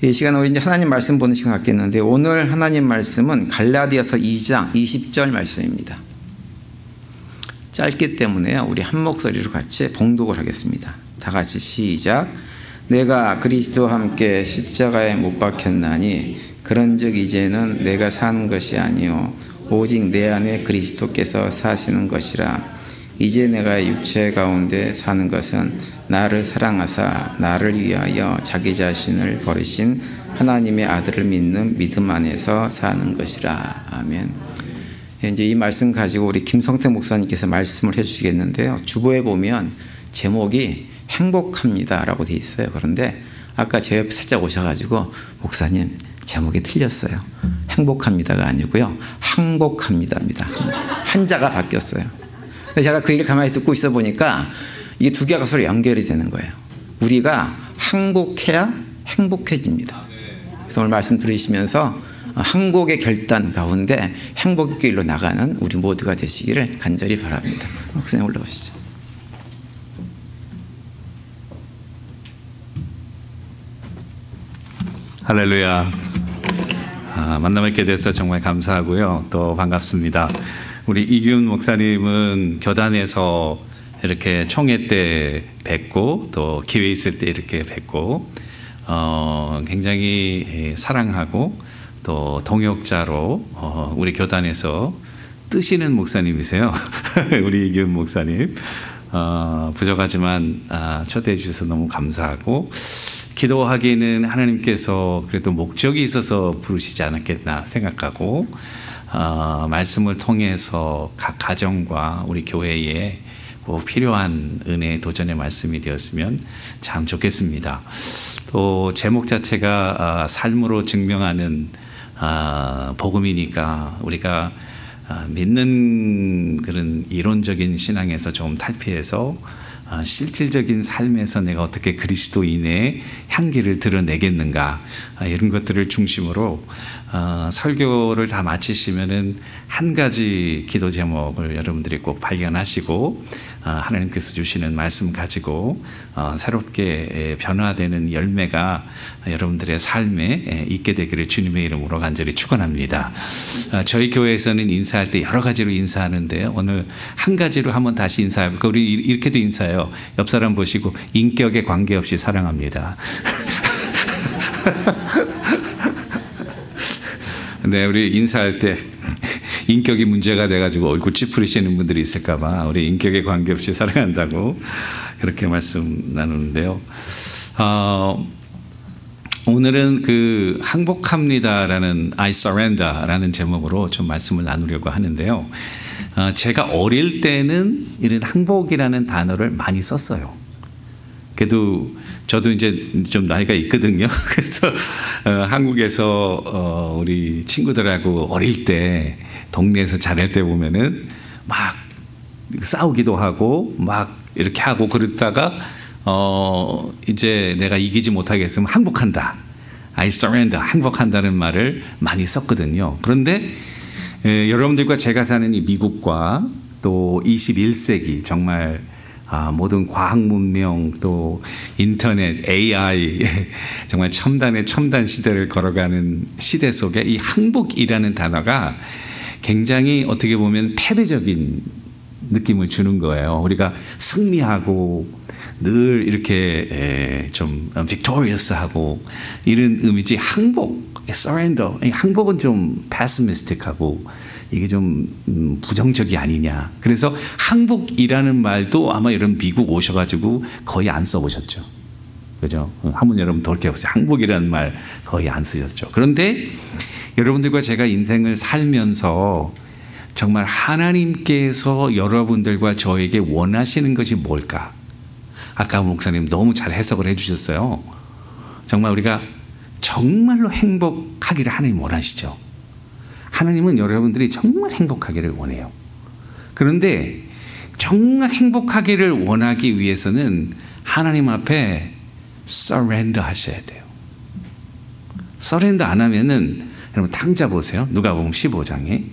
이 시간에 우리 이제 하나님 말씀 보는 시간 갖겠는데, 오늘 하나님 말씀은 갈라디아서 2장 20절 말씀입니다. 짧기 때문에요, 우리 한 목소리로 같이 봉독을 하겠습니다. 다 같이 시작. 내가 그리스도와 함께 십자가에 못 박혔나니 그런즉 이제는 내가 사는 것이 아니요 오직 내 안에 그리스도께서 사시는 것이라. 이제 내가 육체 가운데 사는 것은 나를 사랑하사 나를 위하여 자기 자신을 버리신 하나님의 아들을 믿는 믿음 안에서 사는 것이라. 아멘. 이제 이 말씀 가지고 우리 김성태 목사님께서 말씀을 해주시겠는데요. 주보에 보면 제목이 행복합니다 라고 되어 있어요. 그런데 아까 제 옆에 살짝 오셔가지고, 목사님 제목이 틀렸어요. 행복합니다가 아니고요, 항복합니다입니다. 한자가 바뀌었어요. 근데 제가 그 얘기를 가만히 듣고 있어 보니까 이게 두 개가 서로 연결이 되는 거예요. 우리가 항복해야 행복해집니다. 그래서 오늘 말씀 들으시면서 항복의 결단 가운데 행복의 길로 나가는 우리 모두가 되시기를 간절히 바랍니다. 목사님 올라오시죠. 할렐루야. 만나 뵙게 돼서 정말 감사하고요. 또 반갑습니다. 우리 이균 목사님은 교단에서 이렇게 총회 때 뵙고, 또 기회 있을 때 이렇게 뵙고, 굉장히 사랑하고 또 동역자로 우리 교단에서 뜨시는 목사님이세요. 우리 이균 목사님. 부족하지만 초대해 주셔서 너무 감사하고, 기도하기는 하나님께서 그래도 목적이 있어서 부르시지 않았겠나 생각하고, 말씀을 통해서 각 가정과 우리 교회에 꼭 필요한 은혜의 도전의 말씀이 되었으면 참 좋겠습니다. 또 제목 자체가 삶으로 증명하는 복음이니까 우리가 믿는 그런 이론적인 신앙에서 조금 탈피해서 실질적인 삶에서 내가 어떻게 그리스도인의 향기를 드러내겠는가, 이런 것들을 중심으로 설교를 다 마치시면은 한 가지 기도 제목을 여러분들이 꼭 발견하시고 하나님께서 주시는 말씀 가지고 새롭게 변화되는 열매가 여러분들의 삶에 있게 되기를 주님의 이름으로 간절히 축원합니다. 저희 교회에서는 인사할 때 여러 가지로 인사하는데요, 오늘 한 가지로 한번 다시 인사해볼까? 우리 이렇게도 인사해요. 옆 사람 보시고 인격에 관계없이 사랑합니다. 네, 우리 인사할 때 인격이 문제가 돼가지고 얼굴 찌푸리시는 분들이 있을까봐 우리 인격에 관계없이 사랑한다고 그렇게 말씀 나누는데요. 오늘은 그 항복합니다라는 I surrender라는 제목으로 좀 말씀을 나누려고 하는데요. 제가 어릴 때는 이런 항복이라는 단어를 많이 썼어요. 그래도 저도 이제 좀 나이가 있거든요. 그래서 한국에서 우리 친구들하고 어릴 때 동네에서 자랄 때 보면은 막 싸우기도 하고 막 이렇게 하고, 그러다가 이제 내가 이기지 못하겠으면 항복한다, I surrender, 항복한다는 말을 많이 썼거든요. 그런데 여러분들과 제가 사는 이 미국과 또 21세기 정말 모든 과학 문명, 또 인터넷, AI, 정말 첨단의 첨단 시대를 걸어가는 시대 속에 이 항복이라는 단어가 굉장히 어떻게 보면 패배적인 느낌을 주는 거예요. 우리가 승리하고 늘 이렇게 좀 victorious하고 이런 의미지, 항복, surrender, 항복은 좀 pessimistic하고 이게 좀 부정적이 아니냐. 그래서 항복이라는 말도 아마 여러분 미국 오셔가지고 거의 안 써보셨죠. 그죠? 한번 여러분 돌이켜보세요. 항복이라는 말 거의 안 쓰셨죠. 그런데 여러분들과 제가 인생을 살면서 정말 하나님께서 여러분들과 저에게 원하시는 것이 뭘까? 아까 목사님 너무 잘 해석을 해주셨어요. 정말 우리가 정말로 행복하기를 하나님 원하시죠. 하나님은 여러분들이 정말 행복하기를 원해요. 그런데 정말 행복하기를 원하기 위해서는 하나님 앞에 surrender 하셔야 돼요. surrender 안 하면은, 여러분 탕자 보세요. 누가복음 15장에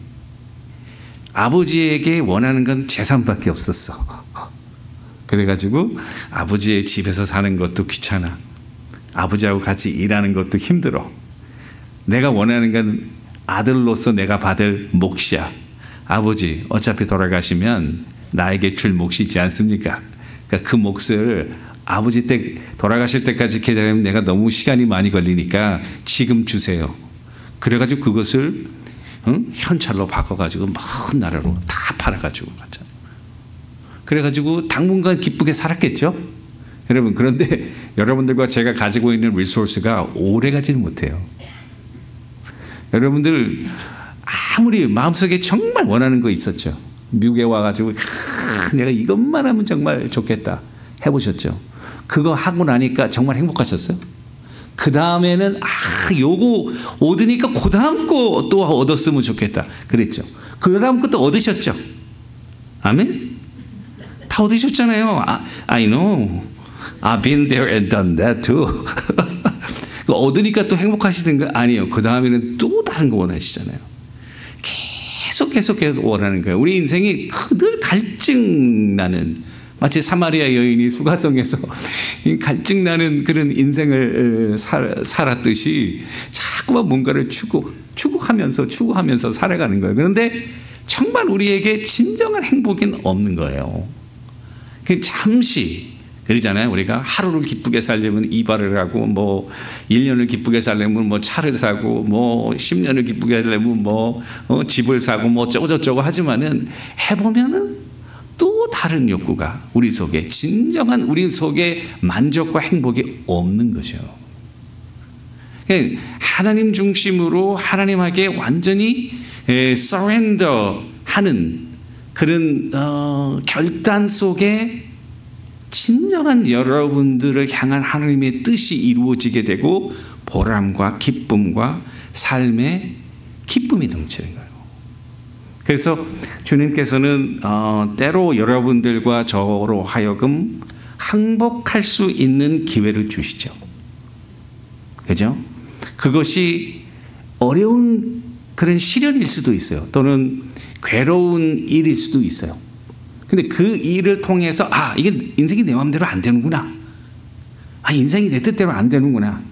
아버지에게 원하는 건 재산밖에 없었어. 그래가지고 아버지의 집에서 사는 것도 귀찮아. 아버지하고 같이 일하는 것도 힘들어. 내가 원하는 건 아들로서 내가 받을 몫이야. 아버지 어차피 돌아가시면 나에게 줄 몫이 있지 않습니까? 그러니까 그 몫을 아버지 때 돌아가실 때까지 기다리면 내가 너무 시간이 많이 걸리니까 지금 주세요. 그래가지고 그것을 현찰로 바꿔가지고 먼 나라로 다 팔아가지고 갔잖아요. 그래가지고 당분간 기쁘게 살았겠죠? 여러분, 그런데 여러분들과 제가 가지고 있는 리소스가 오래 가지는 못해요. 여러분들 아무리 마음속에 정말 원하는 거 있었죠. 미국에 와가지고 내가 이것만 하면 정말 좋겠다 해보셨죠? 그거 하고 나니까 정말 행복하셨어요? 그 다음에는 요거 얻으니까 그 다음 거 또 얻었으면 좋겠다 그랬죠. 그 다음 것도 얻으셨죠? 아멘? 다 얻으셨잖아요. I know. I've been there and done that too. 얻으니까 또 행복하시던 거 아니에요. 그 다음에는 또 다른 거 원하시잖아요. 계속 원하는 거예요. 우리 인생이 늘 갈증나는, 마치 사마리아 여인이 수가성에서 갈증나는 그런 인생을 살았듯이 자꾸만 뭔가를 추구하면서 살아가는 거예요. 그런데 정말 우리에게 진정한 행복은 없는 거예요. 잠시 그러잖아요. 우리가 하루를 기쁘게 살려면 이발을 하고, 뭐 1년을 기쁘게 살려면 뭐 차를 사고, 뭐 10년을 기쁘게 살려면 뭐 집을 사고, 뭐 어쩌고저쩌고 하지만은 해보면은 또 다른 욕구가 우리 속에, 진정한 우리 속에 만족과 행복이 없는 거죠. 하나님 중심으로 하나님에게 완전히 surrender 하는 그런 결단 속에 진정한 여러분들을 향한 하나님의 뜻이 이루어지게 되고 보람과 기쁨과 삶의 기쁨이 넘치는 거예요. 그래서 주님께서는 때로 여러분들과 저로 하여금 항복할 수 있는 기회를 주시죠. 그죠? 그것이 어려운 그런 시련일 수도 있어요. 또는 괴로운 일일 수도 있어요. 근데 그 일을 통해서 이게 인생이 내 마음대로 안 되는구나. 인생이 내 뜻대로 안 되는구나.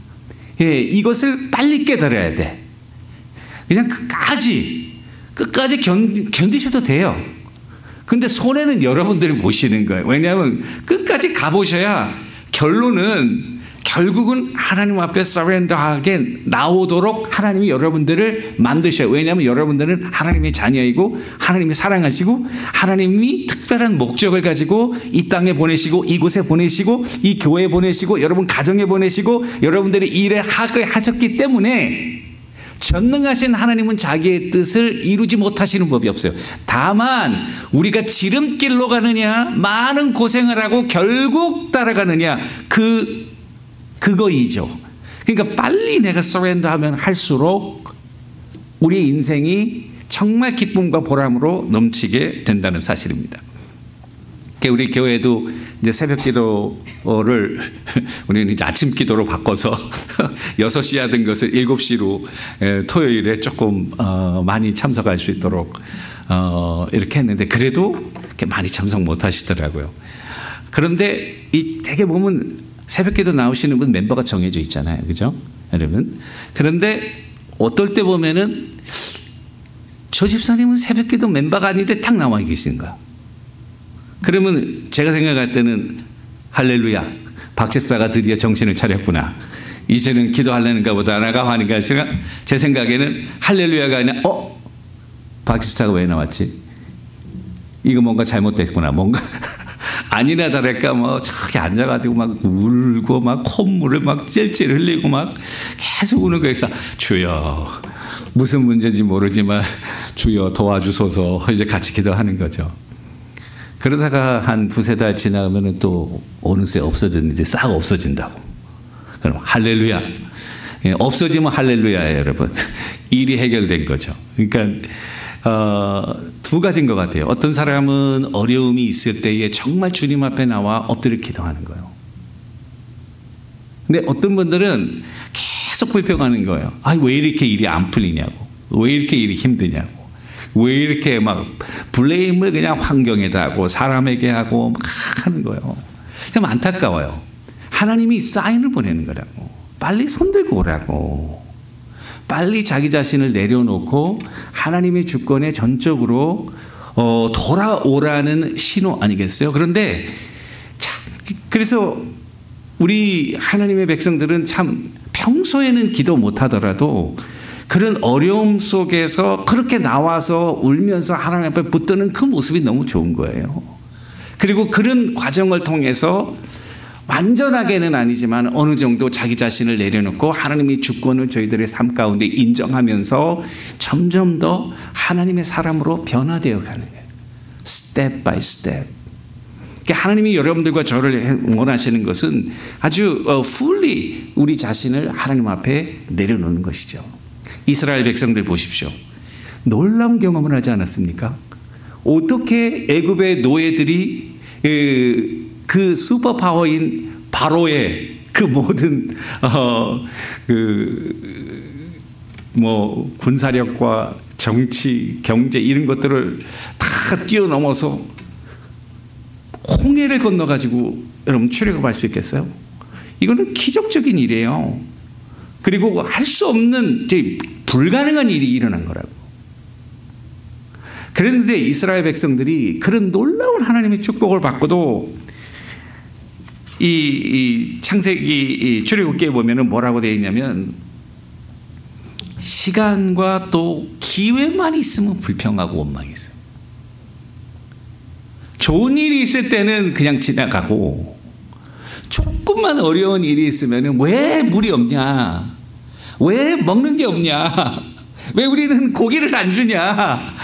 이것을 빨리 깨달아야 돼. 그냥 끝까지 견디셔도 돼요. 근데 손해는 여러분들이 보시는 거예요. 왜냐하면 끝까지 가보셔야 결국은 하나님 앞에 서렌더하게 나오도록 하나님이 여러분들을 만드셔요. 왜냐하면 여러분들은 하나님의 자녀이고 하나님이 사랑하시고 하나님이 특별한 목적을 가지고 이 땅에 보내시고 이곳에 보내시고 이 교회에 보내시고 여러분 가정에 보내시고 여러분들이 일에 하셨기 때문에 전능하신 하나님은 자기의 뜻을 이루지 못하시는 법이 없어요. 다만 우리가 지름길로 가느냐, 많은 고생을 하고 결국 따라가느냐, 그거이죠. 그러니까 빨리 내가 서렌더하면 할수록 우리의 인생이 정말 기쁨과 보람으로 넘치게 된다는 사실입니다. 우리 교회도 이제 새벽 기도를 우리는 이제 아침 기도로 바꿔서 6시 하던 것을 7시로 토요일에 조금 많이 참석할 수 있도록 이렇게 했는데 그래도 이렇게 많이 참석 못 하시더라고요. 그런데 되게 보면 새벽 기도 나오시는 분 멤버가 정해져 있잖아요. 그죠? 여러분. 그런데 어떨 때 보면은 저 집사님은 새벽 기도 멤버가 아닌데 딱 나와 계시는 거야. 그러면 제가 생각할 때는 할렐루야, 박 집사가 드디어 정신을 차렸구나. 이제는 기도하려는가 보다 나가 하니까 제 생각에는 할렐루야가 아니라 박 집사가 왜 나왔지? 이거 뭔가 잘못됐구나. 뭔가 아니나 다를까 뭐 저기 앉아가지고 막 울고 막 콧물을 막 찔찔 흘리고 막 계속 우는 거에서 주여, 무슨 문제인지 모르지만 주여 도와주소서 이제 같이 기도하는 거죠. 그러다가 한 2-3달 지나가면 또 어느새 없어졌는지 싹 없어진다고. 그럼 할렐루야. 없어지면 할렐루야예요, 여러분. 일이 해결된 거죠. 그러니까 두 가지인 것 같아요. 어떤 사람은 어려움이 있을 때에 정말 주님 앞에 나와 엎드려 기도하는 거예요. 근데 어떤 분들은 계속 불평하는 거예요. 왜 이렇게 일이 안 풀리냐고. 왜 이렇게 일이 힘드냐고. 왜 이렇게 막 블레임을 그냥 환경에다 하고 사람에게 하고 막 하는 거예요. 참 안타까워요. 하나님이 사인을 보내는 거라고. 빨리 손들고 오라고. 빨리 자기 자신을 내려놓고 하나님의 주권에 전적으로 돌아오라는 신호 아니겠어요? 그런데 그래서 우리 하나님의 백성들은 참 평소에는 기도 못하더라도 그런 어려움 속에서 그렇게 나와서 울면서 하나님 앞에 붙드는 그 모습이 너무 좋은 거예요. 그리고 그런 과정을 통해서 완전하게는 아니지만 어느 정도 자기 자신을 내려놓고 하나님의 주권을 저희들의 삶 가운데 인정하면서 점점 더 하나님의 사람으로 변화되어 가는 거예요. 스텝 바이 스텝. 하나님이 여러분들과 저를 원하시는 것은 아주 fully 우리 자신을 하나님 앞에 내려놓는 것이죠. 이스라엘 백성들 보십시오. 놀라운 경험을 하지 않았습니까? 어떻게 애굽의 노예들이 그 슈퍼파워인 바로의 그 모든 군사력과 정치, 경제 이런 것들을 다 뛰어넘어서 홍해를 건너가지고 여러분 출애굽할 수 있겠어요? 이거는 기적적인 일이에요. 그리고 할 수 없는 불가능한 일이 일어난 거라고. 그런데 이스라엘 백성들이 그런 놀라운 하나님의 축복을 받고도 이 창세기 출애굽기에 보면은 뭐라고 되어 있냐면 시간과 또 기회만 있으면 불평하고 원망했어요. 좋은 일이 있을 때는 그냥 지나가고 조금만 어려운 일이 있으면 왜 물이 없냐, 왜 먹는 게 없냐, 왜 우리는 고기를 안 주냐,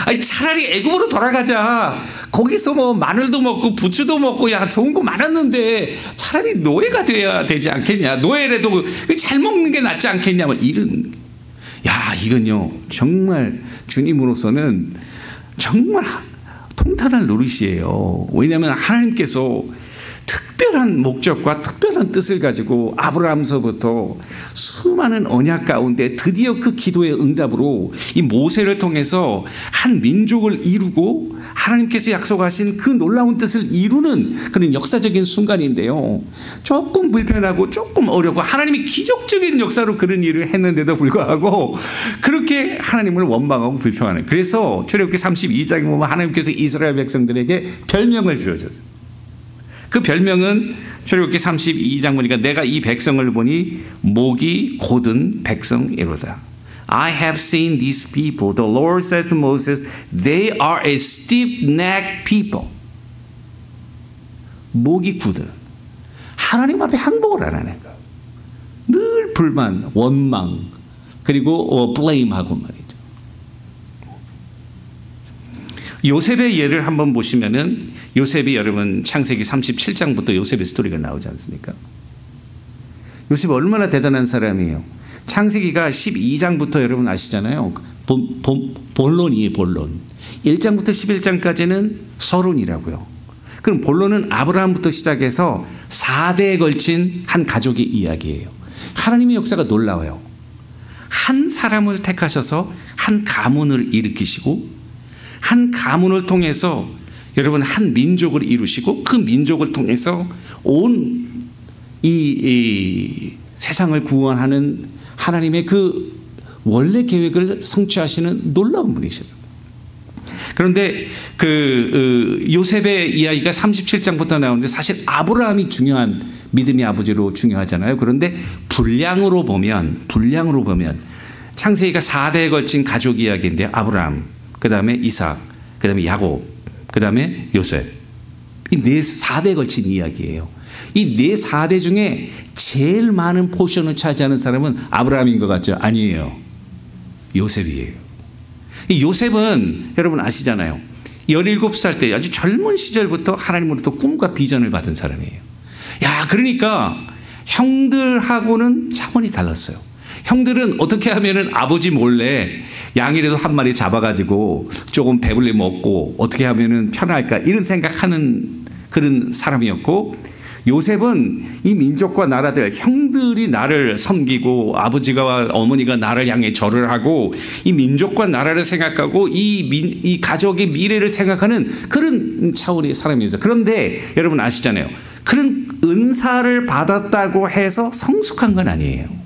아니 차라리 애굽으로 돌아가자. 거기서 뭐 마늘도 먹고 부추도 먹고 야 좋은 거 많았는데 차라리 노예가 돼야 되지 않겠냐, 노예라도 잘 먹는 게 낫지 않겠냐, 뭐 이런. 야 이건요 정말 주님으로서는 정말 통탄한 노릇이에요. 왜냐하면 하나님께서 특별한 목적과 특별한 뜻을 가지고 아브라함서부터 수많은 언약 가운데 드디어 그 기도의 응답으로 이 모세를 통해서 한 민족을 이루고 하나님께서 약속하신 그 놀라운 뜻을 이루는 그런 역사적인 순간인데요. 조금 불편하고 조금 어렵고 하나님이 기적적인 역사로 그런 일을 했는데도 불구하고 그렇게 하나님을 원망하고 불평하는. 그래서 출애굽기 32장에 보면 하나님께서 이스라엘 백성들에게 별명을 주어졌어요. 그 별명은 출애굽기 32장 보니까 내가 이 백성을 보니 목이 곧은 백성이로다. I have seen these people. The Lord said to Moses, they are a stiff-necked people. 목이 굳은. 하나님 앞에 항복을 안 하는 거. 늘 불만, 원망, 그리고 blame하고 말이죠. 요셉의 예를 한번 보시면은 요셉이 여러분 창세기 37장부터 요셉의 스토리가 나오지 않습니까? 요셉이 얼마나 대단한 사람이에요. 창세기가 12장부터 여러분 아시잖아요. 본론이에요. 본론. 1장부터 11장까지는 서론이라고요. 그럼 본론은 아브라함부터 시작해서 4대에 걸친 한 가족의 이야기예요. 하나님의 역사가 놀라워요. 한 사람을 택하셔서 한 가문을 일으키시고 한 가문을 통해서 여러분 한 민족을 이루시고 그 민족을 통해서 온 이 세상을 구원하는 하나님의 그 원래 계획을 성취하시는 놀라운 분이십니다. 그런데 그 요셉의 이야기가 37장부터 나오는데 사실 아브라함이 중요한 믿음의 아버지로 중요하잖아요. 그런데 분량으로 보면 창세기가 4대에 걸친 가족 이야기인데 아브라함, 그 다음에 이삭, 그 다음에 야곱, 그 다음에 요셉. 이 4대에 걸친 이야기예요. 이 4대 중에 제일 많은 포션을 차지하는 사람은 아브라함인 것 같죠? 아니에요. 요셉이에요. 이 요셉은 여러분 아시잖아요. 17살 때 아주 젊은 시절부터 하나님으로부터 꿈과 비전을 받은 사람이에요. 야, 그러니까 형들하고는 차원이 달랐어요. 형들은 어떻게 하면은 아버지 몰래 양이라도 한 마리 잡아가지고 조금 배불리 먹고 어떻게 하면은 편할까 이런 생각하는 그런 사람이었고, 요셉은 이 민족과 나라들, 형들이 나를 섬기고 아버지가 어머니가 나를 향해 절을 하고 이 민족과 나라를 생각하고 이 가족의 미래를 생각하는 그런 차원의 사람이었어요. 그런데 여러분 아시잖아요. 그런 은사를 받았다고 해서 성숙한 건 아니에요.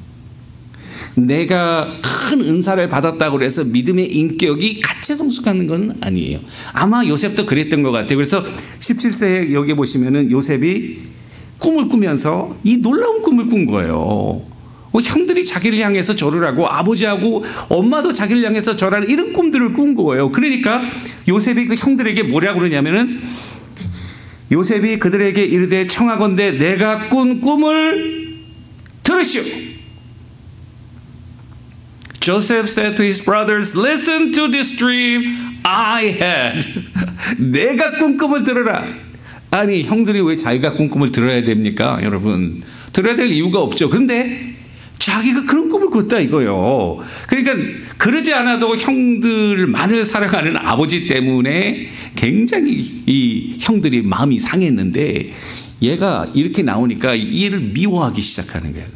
내가 큰 은사를 받았다고 해서 믿음의 인격이 같이 성숙하는 건 아니에요. 아마 요셉도 그랬던 것 같아요. 그래서 17세에 여기 보시면은 요셉이 꿈을 꾸면서 이 놀라운 꿈을 꾼 거예요. 형들이 자기를 향해서 절을 하고 아버지하고 엄마도 자기를 향해서 절하는 이런 꿈들을 꾼 거예요. 그러니까 요셉이 그 형들에게 뭐라고 그러냐면은 요셉이 그들에게 이르되 청하건대 내가 꾼 꿈을 들으시오. Joseph said to his brothers, listen to this dream I had. 내가 꾼 꿈을 들으라. 아니 형들이 왜 자기가 꾼 꿈을 들어야 됩니까? 여러분 들어야 될 이유가 없죠. 근데 자기가 그런 꿈을 꿨다 이거요. 그러니까 그러지 않아도 형들만을 사랑하는 아버지 때문에 굉장히 이 형들이 마음이 상했는데 얘가 이렇게 나오니까 이를 미워하기 시작하는 거예요.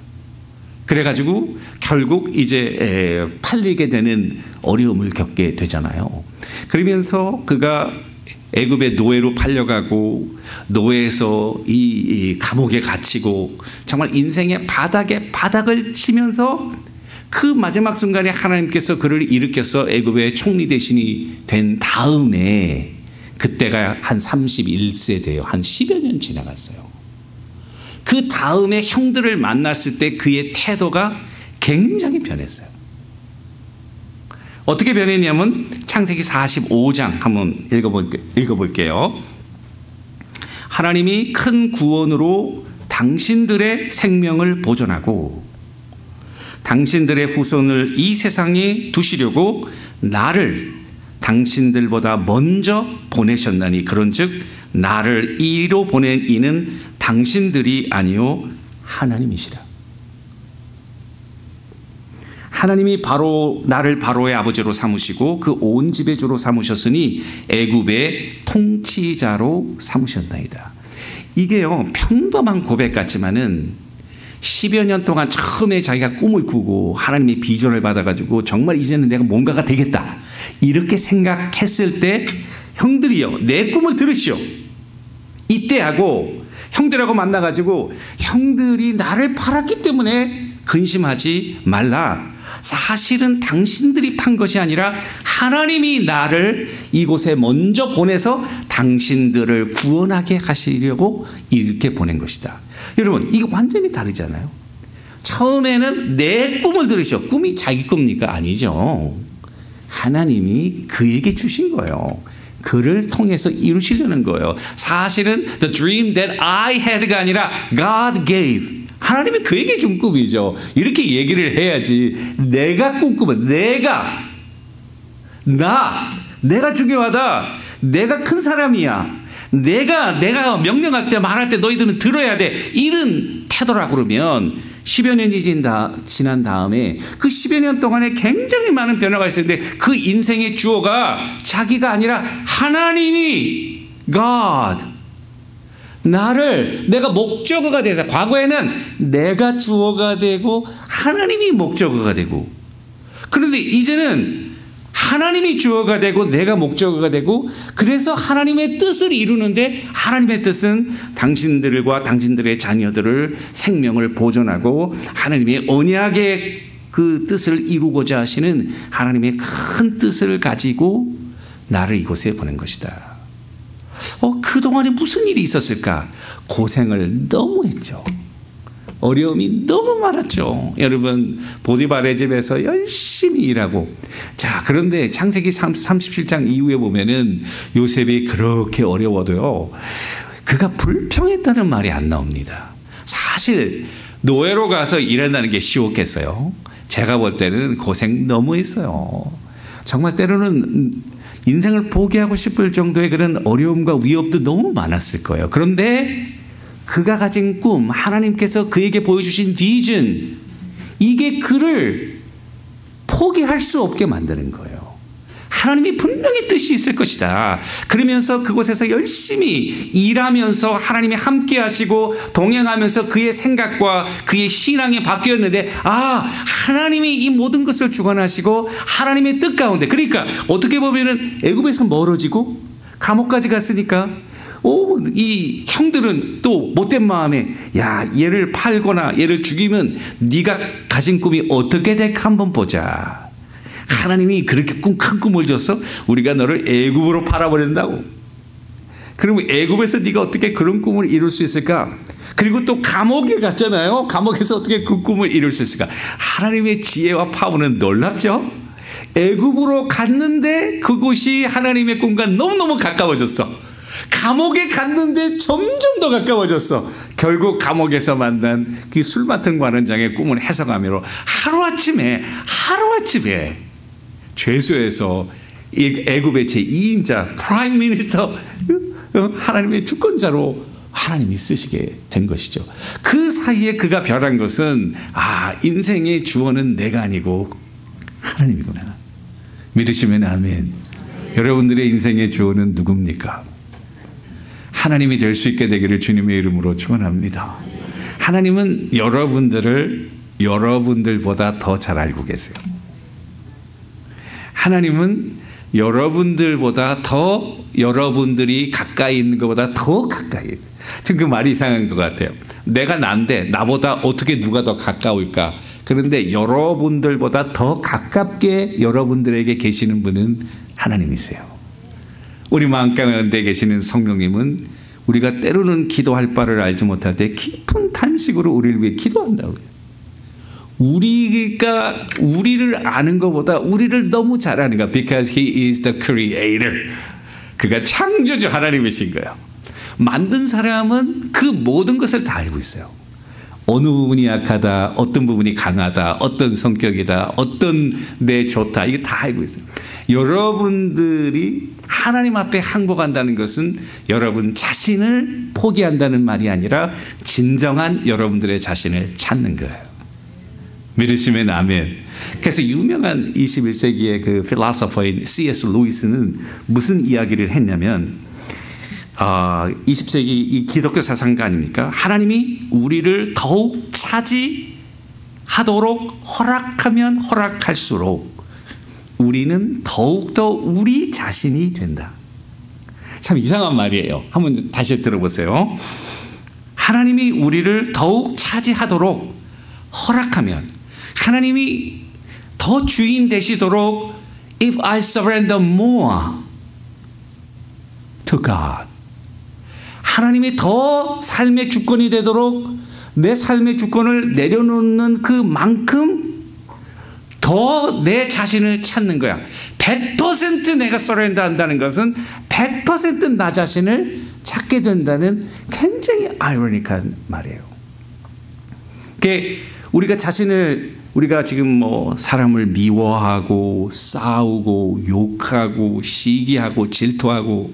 그래가지고 결국 이제 팔리게 되는 어려움을 겪게 되잖아요. 그러면서 그가 애굽의 노예로 팔려가고 노예에서 이 감옥에 갇히고 정말 인생의 바닥을 치면서 그 마지막 순간에 하나님께서 그를 일으켜서 애굽의 총리 대신이 된 다음에 그때가 한 31세 돼요. 한 10여 년 지나갔어요. 그 다음에 형들을 만났을 때 그의 태도가 굉장히 변했어요. 어떻게 변했냐면 창세기 45장 한번 읽어볼게요. 하나님이 큰 구원으로 당신들의 생명을 보존하고 당신들의 후손을 이 세상에 두시려고 나를 당신들보다 먼저 보내셨나니 그런즉 나를 이로 보낸 이는 당신들이 아니요 하나님이시라. 하나님이 나를 바로의 아버지로 삼으시고 그 온 집의 주로 삼으셨으니 애굽의 통치자로 삼으셨나이다. 이게요 평범한 고백 같지만은 10여 년 동안 처음에 자기가 꿈을 꾸고 하나님의 비전을 받아가지고 정말 이제는 내가 뭔가가 되겠다 이렇게 생각했을 때 형들이요 내 꿈을 들으시오. 이때 하고 형들하고 만나가지고 형들이 나를 팔았기 때문에 근심하지 말라. 사실은 당신들이 판 것이 아니라 하나님이 나를 이곳에 먼저 보내서 당신들을 구원하게 하시려고 이렇게 보낸 것이다. 여러분 이거 완전히 다르잖아요. 처음에는 내 꿈을 들으셔. 꿈이 자기 꿈입니까? 아니죠. 하나님이 그에게 주신 거예요. 그를 통해서 이루시려는 거예요. 사실은 the dream that I had가 아니라 God gave. 하나님이 그에게 준 꿈이죠. 이렇게 얘기를 해야지. 내가 꾼 꿈은 내가 중요하다. 내가 큰 사람이야. 내가 명령할 때 말할 때 너희들은 들어야 돼. 이런 태도라 그러면 10여 년이 지난 다음에 그 10여 년 동안에 굉장히 많은 변화가 있었는데 그 인생의 주어가 자기가 아니라 하나님이 God 내가 목적어가 돼서 과거에는 내가 주어가 되고 하나님이 목적어가 되고 그런데 이제는 하나님이 주어가 되고 내가 목적어가 되고 그래서 하나님의 뜻을 이루는데 하나님의 뜻은 당신들과 당신들의 자녀들을 생명을 보존하고 하나님의 언약의 그 뜻을 이루고자 하시는 하나님의 큰 뜻을 가지고 나를 이곳에 보낸 것이다. 그동안에 무슨 일이 있었을까? 고생을 너무 했죠. 어려움이 너무 많았죠. 여러분 보디발의 집에서 열심히 일하고 자 그런데 창세기 37장 이후에 보면은 요셉이 그렇게 어려워도요 그가 불평했다는 말이 안 나옵니다. 사실 노예로 가서 일한다는 게 쉬웠겠어요? 제가 볼 때는 고생 너무 했어요. 정말 때로는 인생을 포기하고 싶을 정도의 그런 어려움과 위협도 너무 많았을 거예요. 그런데 그가 가진 꿈, 하나님께서 그에게 보여주신 비전, 이게 그를 포기할 수 없게 만드는 거예요. 하나님이 분명히 뜻이 있을 것이다. 그러면서 그곳에서 열심히 일하면서 하나님이 함께 하시고 동행하면서 그의 생각과 그의 신앙이 바뀌었는데 하나님이 이 모든 것을 주관하시고 하나님의 뜻 가운데 그러니까 어떻게 보면은 애굽에서 멀어지고 감옥까지 갔으니까 이 형들은 또 못된 마음에 야 얘를 팔거나 얘를 죽이면 네가 가진 꿈이 어떻게 될까 한번 보자. 하나님이 그렇게 큰 꿈을 줬어? 우리가 너를 애굽으로 팔아버린다고. 그러면 애굽에서 네가 어떻게 그런 꿈을 이룰 수 있을까? 그리고 또 감옥에 갔잖아요. 감옥에서 어떻게 그 꿈을 이룰 수 있을까? 하나님의 지혜와 파워는 놀랍죠? 애굽으로 갔는데 그곳이 하나님의 꿈과 너무너무 가까워졌어. 감옥에 갔는데 점점 더 가까워졌어. 결국 감옥에서 만난 그 술 맡은 관원장의 꿈을 해석하며 하루아침에 죄수에서 애굽의 제2인자 프라임 미니스터 하나님의 주권자로 하나님이 쓰시게 된 것이죠. 그 사이에 그가 변한 것은 인생의 주어는 내가 아니고 하나님이구나. 믿으시면 아멘. 여러분들의 인생의 주어는 누굽니까? 하나님이 될 수 있게 되기를 주님의 이름으로 축원합니다. 하나님은 여러분들을 여러분들보다 더 잘 알고 계세요. 하나님은 여러분들보다 더 여러분들이 가까이 있는 것보다 더 가까이. 지금 그 말이 이상한 것 같아요. 내가 난데 나보다 어떻게 누가 더 가까울까? 그런데 여러분들보다 더 가깝게 여러분들에게 계시는 분은 하나님이세요. 우리 마음 가운데 계시는 성령님은 우리가 때로는 기도할 바를 알지 못할 때 깊은 탄식으로 우리를 위해 기도한다고요. 우리가 우리를 아는 것보다 우리를 너무 잘 아는 거야. Because He is the Creator. 그가 창조주 하나님이신 거예요. 만든 사람은 그 모든 것을 다 알고 있어요. 어느 부분이 약하다, 어떤 부분이 강하다, 어떤 성격이다, 어떤 내 좋다, 이게 다 알고 있어요. 여러분들이 하나님 앞에 항복한다는 것은 여러분 자신을 포기한다는 말이 아니라 진정한 여러분들의 자신을 찾는 거예요. 믿으시면 아멘. 그래서 유명한 21세기의 그 필로소퍼인 C.S. 루이스는 무슨 이야기를 했냐면 20세기 이 기독교 사상가 아닙니까? 하나님이 우리를 더욱 차지하도록 허락하면 허락할수록 우리는 더욱더 우리 자신이 된다. 참 이상한 말이에요. 한번 다시 들어보세요. 하나님이 우리를 더욱 차지하도록 허락하면 하나님이 더 주인 되시도록 If I surrender more to God, 하나님이 더 삶의 주권이 되도록 내 삶의 주권을 내려놓는 그만큼 더 내 자신을 찾는 거야. 100% 내가 서렌더 한다는 것은 100% 나 자신을 찾게 된다는 굉장히 아이러니한 말이에요. 우리가 지금 사람을 미워하고 싸우고 욕하고 시기하고 질투하고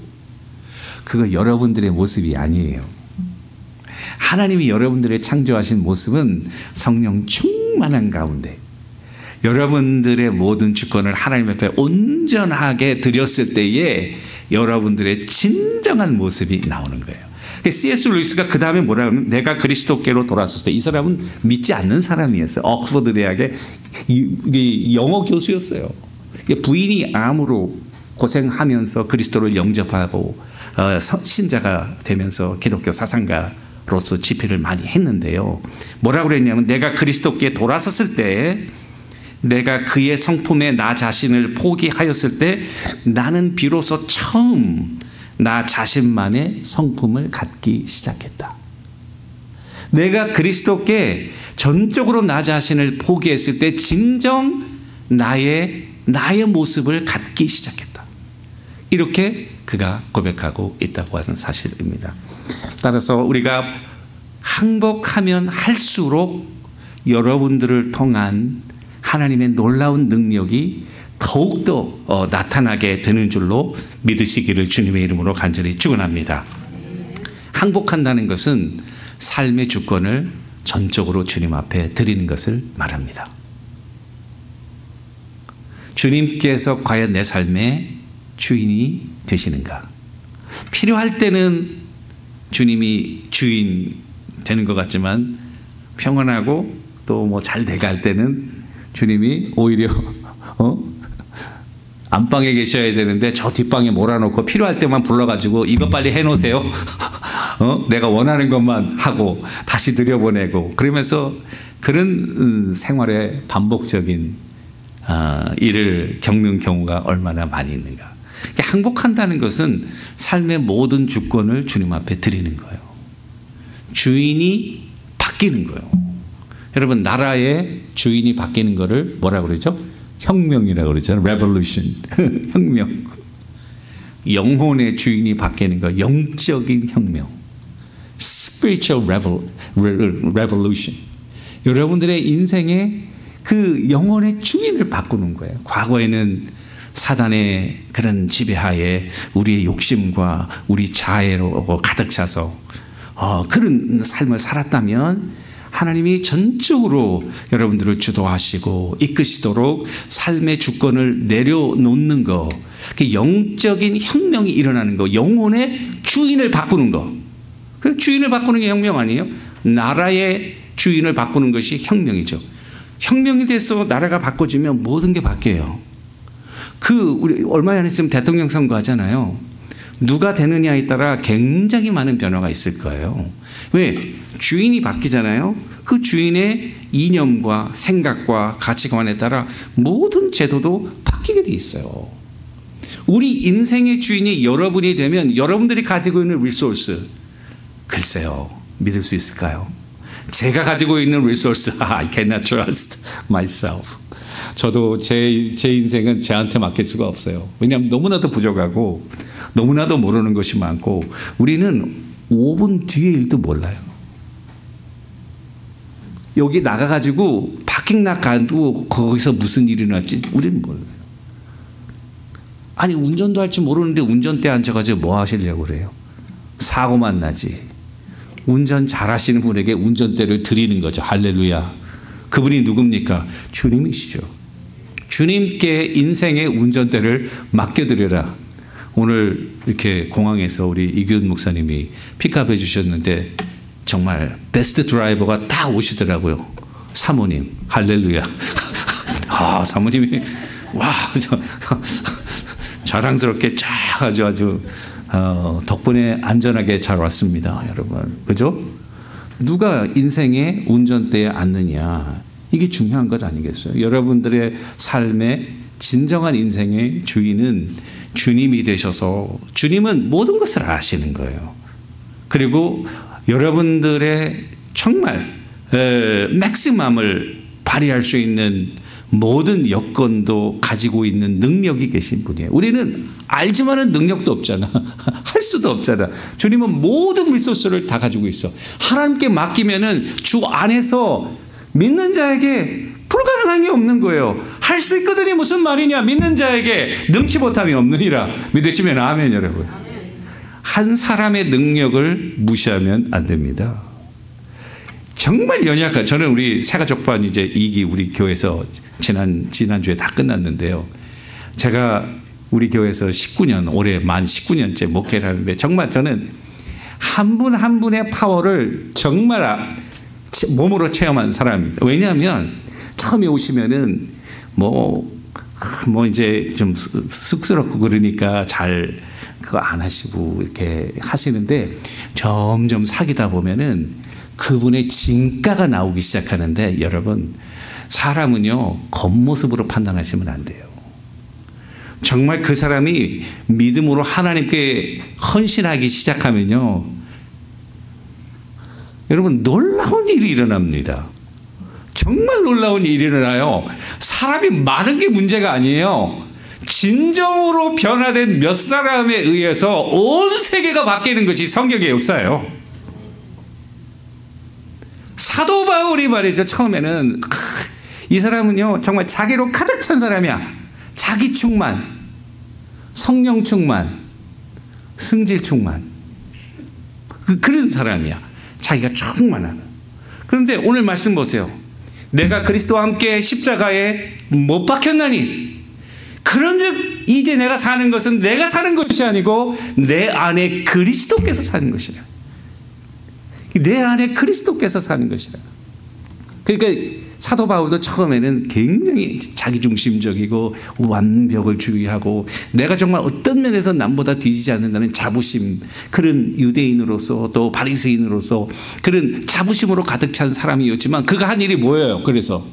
그거 여러분들의 모습이 아니에요. 하나님이 여러분들의 창조하신 모습은 성령 충만한 가운데 여러분들의 모든 주권을 하나님 앞에 온전하게 드렸을 때에 여러분들의 진정한 모습이 나오는 거예요. C.S. 루이스가 그 다음에 뭐라 하면 내가 그리스도께로 돌아섰을 때 이 사람은 믿지 않는 사람이었어요. 옥스퍼드 대학의 영어 교수였어요. 부인이 암으로 고생하면서 그리스도를 영접하고 신자가 되면서 기독교 사상가로서 집회를 많이 했는데요. 뭐라고 그랬냐면 내가 그리스도께 돌아섰을 때 내가 그의 성품에 나 자신을 포기하였을 때 나는 비로소 처음 나 자신만의 성품을 갖기 시작했다. 내가 그리스도께 전적으로 나 자신을 포기했을 때 진정 나의 모습을 갖기 시작했다. 이렇게 그가 고백하고 있다고 하는 사실입니다. 따라서 우리가 항복하면 할수록 여러분들을 통한 하나님의 놀라운 능력이 더욱더 나타나게 되는 줄로 믿으시기를 주님의 이름으로 간절히 축원합니다. 항복한다는 것은 삶의 주권을 전적으로 주님 앞에 드리는 것을 말합니다. 주님께서 과연 내 삶의 주인이 되시는가? 필요할 때는 주님이 주인 되는 것 같지만 평안하고 또 잘 돼갈 때는 주님이 오히려 안방에 계셔야 되는데 저 뒷방에 몰아놓고 필요할 때만 불러가지고 이거 빨리 해놓으세요. 내가 원하는 것만 하고 다시 들여보내고 그러면서 그런 생활의 반복적인 일을 겪는 경우가 얼마나 많이 있는가. 항복한다는 것은 삶의 모든 주권을 주님 앞에 드리는 거예요. 주인이 바뀌는 거예요. 여러분, 나라의 주인이 바뀌는 거를 뭐라고 그러죠? 혁명이라고 그러잖아요. Revolution. 혁명. 영혼의 주인이 바뀌는 거, 영적인 혁명. Spiritual Revolution. 여러분들의 인생의 그 영혼의 주인을 바꾸는 거예요. 과거에는 사단의 그런 지배하에 우리의 욕심과 우리 자애로 가득 차서 그런 삶을 살았다면 하나님이 전적으로 여러분들을 주도하시고 이끄시도록 삶의 주권을 내려놓는 거, 그 영적인 혁명이 일어나는 거, 영혼의 주인을 바꾸는 거. 그 주인을 바꾸는 게 혁명 아니에요? 나라의 주인을 바꾸는 것이 혁명이죠. 혁명이 돼서 나라가 바꿔지면 모든 게 바뀌어요. 우리 얼마 전에 있으면 대통령 선거하잖아요. 누가 되느냐에 따라 굉장히 많은 변화가 있을 거예요. 왜? 주인이 바뀌잖아요. 그 주인의 이념과 생각과 가치관에 따라 모든 제도도 바뀌게 돼 있어요. 우리 인생의 주인이 여러분이 되면 여러분들이 가지고 있는 리소스, 글쎄요, 믿을 수 있을까요? 제가 가지고 있는 리소스, I cannot trust myself. 저도 제 인생은 저한테 맡길 수가 없어요. 왜냐하면 너무나도 부족하고 너무나도 모르는 것이 많고 우리는 5분 뒤의 일도 몰라요. 여기 나가가지고 파킹락 가도 거기서 무슨 일이 날지 우리는 몰라요. 아니, 운전도 할 줄 모르는데 운전대에 앉아가지고 뭐 하시려고 그래요? 사고만 나지. 운전 잘하시는 분에게 운전대를 드리는 거죠. 할렐루야. 그분이 누굽니까? 주님이시죠. 주님께 인생의 운전대를 맡겨드려라. 오늘 이렇게 공항에서 우리 이규훈 목사님이 픽업해 주셨는데 정말 베스트 드라이버가 다 오시더라고요. 사모님, 할렐루야. 사모님이 자랑스럽게 쫙 아주 덕분에 안전하게 잘 왔습니다, 여러분. 그죠? 누가 인생의 운전대에 앉느냐, 이게 중요한 것 아니겠어요? 여러분들의 삶의 진정한 인생의 주인은 주님이 되셔서 주님은 모든 것을 아시는 거예요. 그리고 여러분들의 정말 맥시멈을 발휘할 수 있는 모든 여건도 가지고 있는 능력이 계신 분이에요. 우리는 알지만은 능력도 없잖아. 할 수도 없잖아. 주님은 모든 리소스를 다 가지고 있어. 하나님께 맡기면은 주 안에서 믿는 자에게 불가능한 게 없는 거예요. 할 수 있거든이 무슨 말이냐? 믿는 자에게 능치 못함이 없느니라. 믿으시면 아멘, 여러분. 한 사람의 능력을 무시하면 안 됩니다. 정말 연약한, 저는 우리 새가족반 이제 2기 우리 교회에서 지난주에 다 끝났는데요. 제가 우리 교회에서 19년, 올해 만 19년째 목회를 하는데 정말 저는 한 분 한 분의 파워를 정말 몸으로 체험한 사람입니다. 왜냐하면 처음에 오시면은 뭐 이제 좀 쑥스럽고 그러니까 잘 그거 안 하시고 이렇게 하시는데 점점 사귀다 보면은 그분의 진가가 나오기 시작하는데 여러분, 사람은요 겉모습으로 판단하시면 안 돼요. 정말 그 사람이 믿음으로 하나님께 헌신하기 시작하면요, 여러분 놀라운 일이 일어납니다. 정말 놀라운 일이 일어나요. 사람이 많은 게 문제가 아니에요. 진정으로 변화된 몇 사람에 의해서 온 세계가 바뀌는 것이 성경의 역사예요. 사도 바울이 말이죠. 처음에는 이 사람은요 정말 자기로 가득 찬 사람이야. 자기 충만, 성령 충만, 승질 충만, 그런 사람이야. 자기가 충만하는. 그런데 오늘 말씀 보세요. 내가 그리스도와 함께 십자가에 못 박혔나니 그런즉 이제 내가 사는 것은 내가 사는 것이 아니고 내 안에 그리스도께서 사는 것이라. 내 안에 그리스도께서 사는 것이라. 그러니까 사도 바울도 처음에는 굉장히 자기중심적이고 완벽을 주의하고 내가 정말 어떤 면에서 남보다 뒤지지 않는다는 자부심, 그런 유대인으로서 또 바리새인으로서 그런 자부심으로 가득 찬 사람이었지만 그가 한 일이 뭐예요? 그래서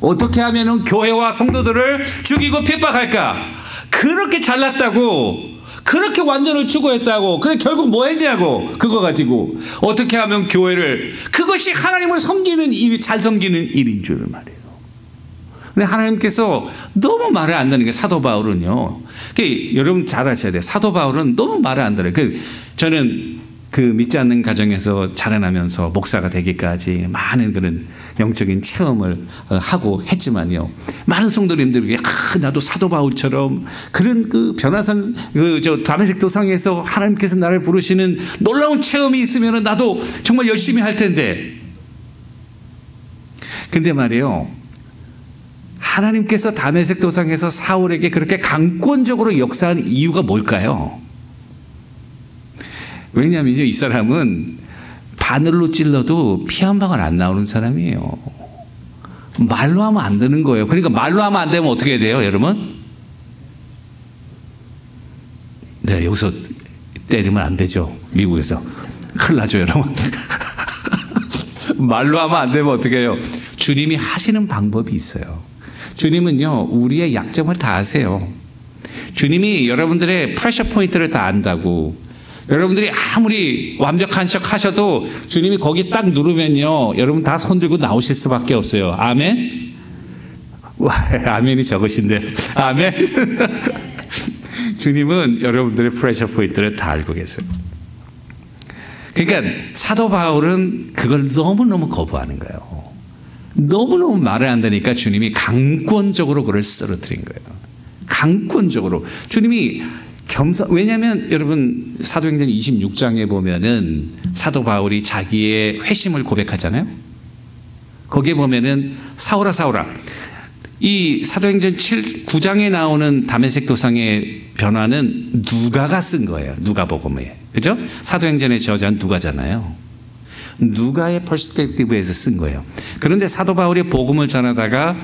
어떻게 하면 교회와 성도들을 죽이고 핍박할까? 그렇게 잘났다고, 그렇게 완전을 추구했다고. 근데 결국 뭐 했냐고. 그거 가지고 어떻게 하면 교회를, 그것이 하나님을 섬기는 일, 잘 섬기는 일인 줄 말이에요. 근데 하나님께서 너무 말을 안 듣는 게, 사도 바울은요, 여러분 잘 아셔야 돼요. 사도 바울은 너무 말을 안 들어요. 저는 그 믿지 않는 가정에서 자라나면서 목사가 되기까지 많은 그런 영적인 체험을 하고 했지만요, 많은 성도님들에게 나도 사도 바울처럼 그런 그 변화산 다메섹 도상에서 하나님께서 나를 부르시는 놀라운 체험이 있으면 나도 정말 열심히 할 텐데. 근데 말이에요, 하나님께서 다메섹 도상에서 사울에게 그렇게 강권적으로 역사한 이유가 뭘까요? 왜냐하면요, 이 사람은 바늘로 찔러도 피 한 방울 안 나오는 사람이에요. 말로 하면 안 되는 거예요. 그러니까 말로 하면 안 되면 어떻게 돼요, 여러분? 네, 여기서 때리면 안 되죠. 미국에서. 큰일 나죠, 여러분. 말로 하면 안 되면 어떻게 해요? 주님이 하시는 방법이 있어요. 주님은요, 우리의 약점을 다 아세요. 주님이 여러분들의 프레셔 포인트를 다 안다고. 여러분들이 아무리 완벽한 척 하셔도 주님이 거기 딱 누르면요, 여러분 다 손들고 나오실 수밖에 없어요. 아멘? 와, 아멘이 적으신데. 아멘? 주님은 여러분들의 프레셔 포인트를 다 알고 계세요. 그러니까 사도 바울은 그걸 너무너무 거부하는 거예요. 너무너무 말을 안 되니까 주님이 강권적으로 그걸 쓰러뜨린 거예요. 강권적으로. 주님이 왜냐하면 여러분 사도행전 26장에 보면은 사도 바울이 자기의 회심을 고백하잖아요. 거기에 보면은 사울아 사울아, 이 사도행전 9장에 나오는 다메섹 도상의 변화는 누가가 쓴 거예요. 누가복음에. 그죠? 사도행전의 저자는 누가잖아요. 누가의 퍼스펙티브에서 쓴 거예요. 그런데 사도 바울이 복음을 전하다가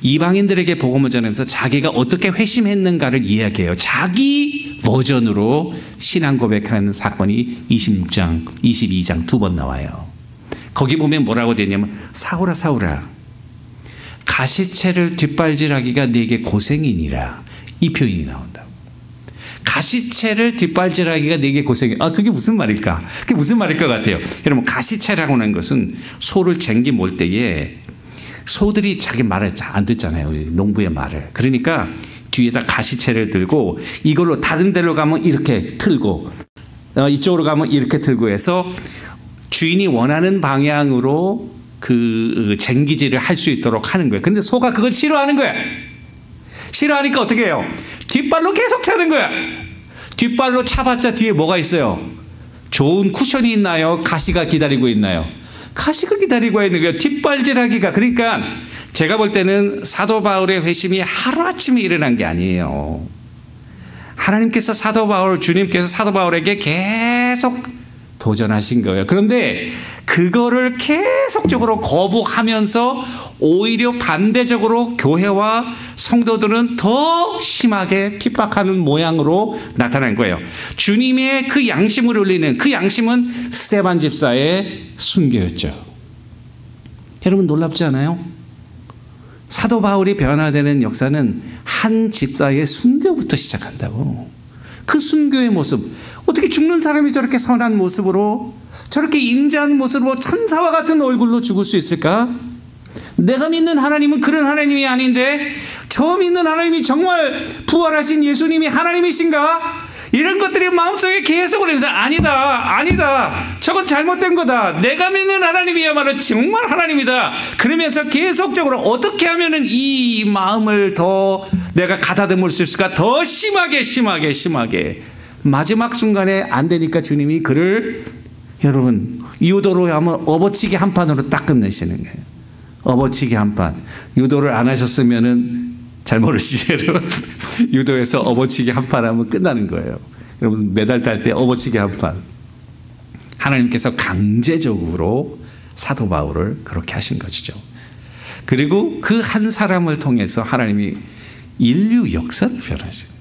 이방인들에게 복음을 전하면서 자기가 어떻게 회심했는가를 이야기해요. 자기 버전으로 신앙 고백하는 사건이 26장, 22장 두 번 나와요. 거기 보면 뭐라고 되냐면, 사울아 사울아, 가시채를 뒷발질하기가 네게 고생이니라. 이 표현이 나온다고. 가시채를 뒷발질하기가 네게 고생이. 그게 무슨 말일까? 그게 무슨 말일 것 같아요? 여러분, 가시채라고 하는 것은 소를 쟁기 몰 때에 소들이 자기 말을 잘 안 듣잖아요. 농부의 말을. 그러니까 뒤에다 가시채를 들고 이걸로 다른 데로 가면 이렇게 틀고 이쪽으로 가면 이렇게 틀고 해서 주인이 원하는 방향으로 그 쟁기질을 할 수 있도록 하는 거예요. 근데 소가 그걸 싫어하는 거야. 싫어하니까 어떻게 해요? 뒷발로 계속 차는 거야. 뒷발로 차봤자 뒤에 뭐가 있어요? 좋은 쿠션이 있나요? 가시가 기다리고 있나요? 가시가 기다리고 있는 거예요. 뒷발질하기가. 그러니까 제가 볼 때는 사도 바울의 회심이 하루아침에 일어난 게 아니에요. 하나님께서 주님께서 사도 바울에게 계속 도전하신 거예요. 그런데 그거를 계속적으로 거부하면서 오히려 반대적으로 교회와 성도들은 더 심하게 핍박하는 모양으로 나타난 거예요. 주님의 그 양심을 울리는, 그 양심은 스데반 집사의 순교였죠. 여러분 놀랍지 않아요? 사도 바울이 변화되는 역사는 한 집사의 순교부터 시작한다고. 그 순교의 모습, 어떻게 죽는 사람이 저렇게 선한 모습으로, 저렇게 인자한 모습으로 천사와 같은 얼굴로 죽을 수 있을까? 내가 믿는 하나님은 그런 하나님이 아닌데, 저 믿는 하나님이 정말 부활하신 예수님이 하나님이신가? 이런 것들이 마음속에 계속 올리면서 아니다, 저건 잘못된 거다, 내가 믿는 하나님이야말로 정말 하나님이다. 그러면서 계속적으로 어떻게 하면 이 마음을 더 내가 가다듬을 수 있을까? 더 심하게 마지막 순간에 안 되니까 주님이 그를, 여러분, 유도로 하면 업어치기 한 판으로 딱 끝내시는 거예요. 업어치기 한 판. 유도를 안 하셨으면은 잘 모르시죠, 여러분. 유도에서 업어치기 한 판 하면 끝나는 거예요. 여러분, 메달 딸 때 업어치기 한 판. 하나님께서 강제적으로 사도 바울을 그렇게 하신 것이죠. 그리고 그 한 사람을 통해서 하나님이 인류 역사를 변하시죠.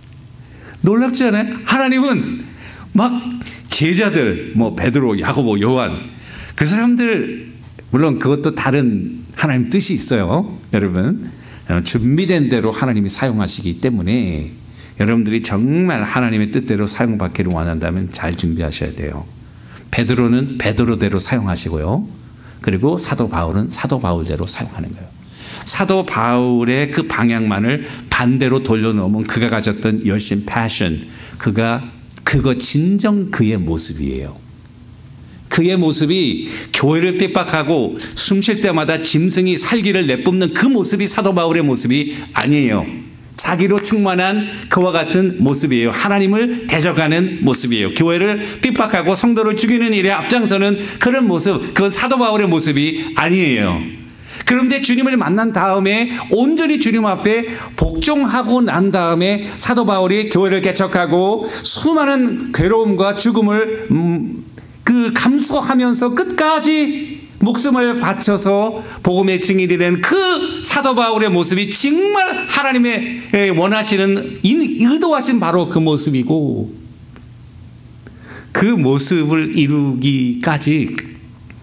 놀랍지 않아요? 하나님은 막 제자들, 뭐 베드로, 야고보, 요한, 그 사람들, 물론 그것도 다른 하나님 뜻이 있어요. 여러분, 준비된 대로 하나님이 사용하시기 때문에 여러분들이 정말 하나님의 뜻대로 사용받기를 원한다면 잘 준비하셔야 돼요. 베드로는 베드로대로 사용하시고요. 그리고 사도 바울은 사도 바울대로 사용하는 거예요. 사도 바울의 그 방향만을 반대로 돌려놓으면 그가 가졌던 열심, 패션, 그거 진정 그의 모습이에요. 그의 모습이 교회를 핍박하고 숨 쉴 때마다 짐승이 살기를 내뿜는 그 모습이 사도 바울의 모습이 아니에요. 자기로 충만한 그와 같은 모습이에요. 하나님을 대적하는 모습이에요. 교회를 핍박하고 성도를 죽이는 일에 앞장서는 그런 모습, 그건 사도 바울의 모습이 아니에요. 그런데 주님을 만난 다음에 온전히 주님 앞에 복종하고 난 다음에 사도 바울이 교회를 개척하고 수많은 괴로움과 죽음을 감수하면서 끝까지 목숨을 바쳐서 복음의 증인이 된 그 사도 바울의 모습이 정말 하나님의 원하시는 의도하신 바로 그 모습이고, 그 모습을 이루기까지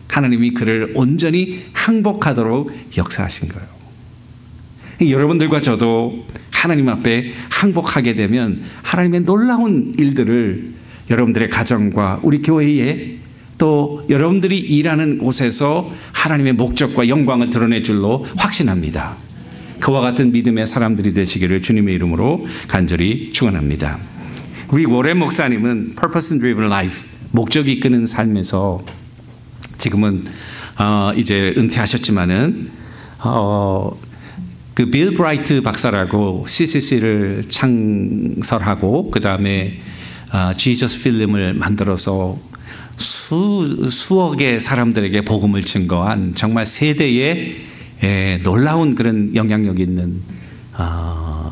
하나님이 그를 온전히 항복하도록 역사하신 거예요. 여러분들과 저도 하나님 앞에 항복하게 되면 하나님의 놀라운 일들을 여러분들의 가정과 우리 교회에 또 여러분들이 일하는 곳에서 하나님의 목적과 영광을 드러낼 줄로 확신합니다. 그와 같은 믿음의 사람들이 되시기를 주님의 이름으로 간절히 축원합니다. 우리 워렌 목사님은 Purpose Driven Life, 목적이 이끄는 삶에서 지금은 이제 은퇴하셨지만은 그 빌 브라이트 박사라고 CCC를 창설하고 그 다음에 지저스 필름을 만들어서 수억의 사람들에게 복음을 증거한 정말 세대의 놀라운 그런 영향력 있는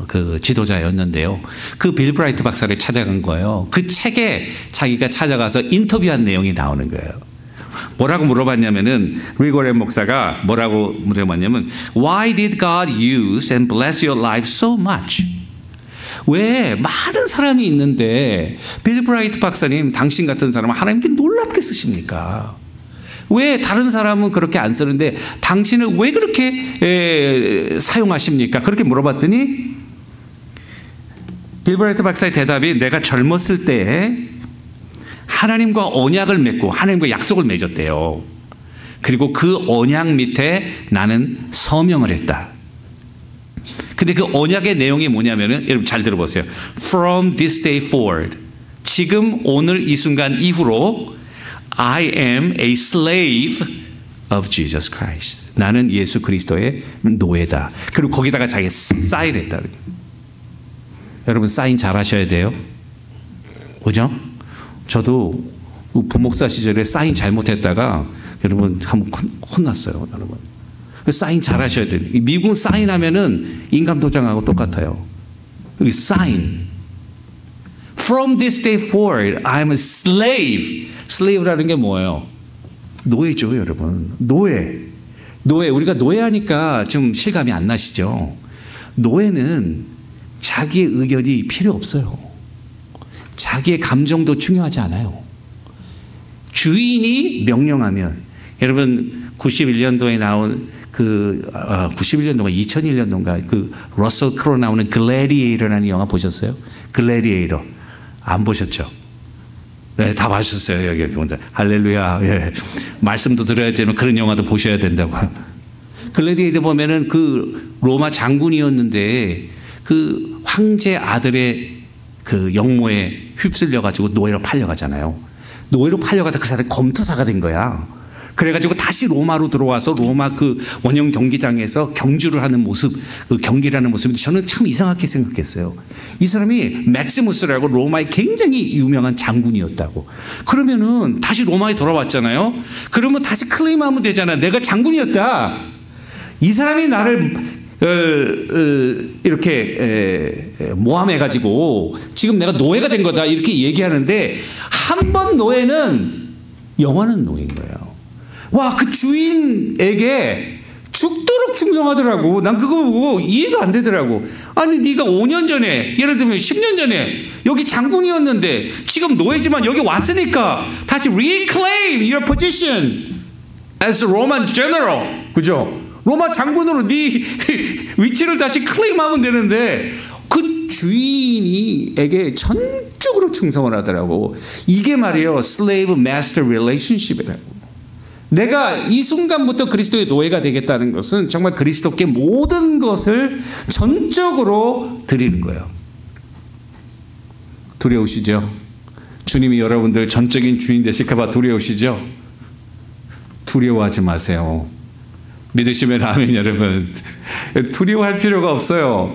그 지도자였는데요. 그 빌 브라이트 박사를 찾아간 거예요. 그 책에 자기가 찾아가서 인터뷰한 내용이 나오는 거예요. 뭐라고 물어봤냐면은 리고렌 목사가 뭐라고 물어봤냐면 Why did God use and bless your life so much? 왜 많은 사람이 있는데 빌 브라이트 박사님, 당신 같은 사람은 하나님께 놀랍게 쓰십니까? 왜 다른 사람은 그렇게 안 쓰는데 당신은 왜 그렇게 사용하십니까? 그렇게 물어봤더니 빌 브라이트 박사의 대답이 내가 젊었을 때 하나님과 언약을 맺고 하나님과 약속을 맺었대요. 그리고 그 언약 밑에 나는 서명을 했다. 근데 그 언약의 내용이 뭐냐면은 여러분 잘 들어보세요. From this day forward, 지금 오늘 이 순간 이후로 I am a slave of Jesus Christ. 나는 예수 그리스도의 노예다. 그리고 거기다가 자기 사인했다. 여러분 사인 잘 하셔야 돼요. 그죠? 저도 부목사 시절에 사인 잘못했다가 여러분 한번 혼났어요. 여러분 사인 잘 하셔야 돼요. 미국은 사인하면은 인감 도장하고 똑같아요. 여기 사인. From this day forward, I'm a slave. slave라는 게 뭐예요? 노예죠, 여러분. 노예. 우리가 노예하니까 좀 실감이 안 나시죠? 노예는 자기의 의견이 필요 없어요. 자기의 감정도 중요하지 않아요. 주인이 명령하면, 여러분 91년도에 나온 91년도가 2001년도인가 그 러셀 크로 나오는 글래디에이터라는 영화 보셨어요? 글래디에이터 안 보셨죠? 네, 다 보셨어요. 여기 할렐루야. 예. 말씀도 들어야지만 그런 영화도 보셔야 된다고. 글래디에이터 보면은 그 로마 장군이었는데 그 황제 아들의 그 영모에 휩쓸려 가지고 노예로 팔려가잖아요. 노예로 팔려가다 그 사람이 검투사가 된 거야. 그래가지고 다시 로마로 들어와서 로마 그 원형 경기장에서 경주를 하는 모습, 그 경기를 하는 모습인데 저는 참 이상하게 생각했어요. 이 사람이 맥시무스라고 로마의 굉장히 유명한 장군이었다고. 그러면은 다시 로마에 돌아왔잖아요. 그러면 다시 클레임하면 되잖아. 내가 장군이었다. 이 사람이 나를 이렇게 모함해가지고 지금 내가 노예가 된 거다 이렇게 얘기하는데 한 번 노예는 영원한 노예인 거예요. 와, 그 주인에게 죽도록 충성하더라고. 난 그거 보고 이해가 안 되더라고. 아니 네가 5년 전에, 예를 들면 10년 전에 여기 장군이었는데 지금 노예지만 여기 왔으니까 다시 reclaim your position as the Roman general. 그죠? 로마 장군으로 네 위치를 다시 클레임하면 되는데 그 주인에게 전적으로 충성을 하더라고. 이게 말이에요, slave master relationship이라고. 내가 이 순간부터 그리스도의 노예가 되겠다는 것은 정말 그리스도께 모든 것을 전적으로 드리는 거예요. 두려우시죠? 주님이 여러분들 전적인 주인 되실까 봐 두려우시죠? 두려워하지 마세요. 믿으시면 아멘. 여러분, 두려워할 필요가 없어요.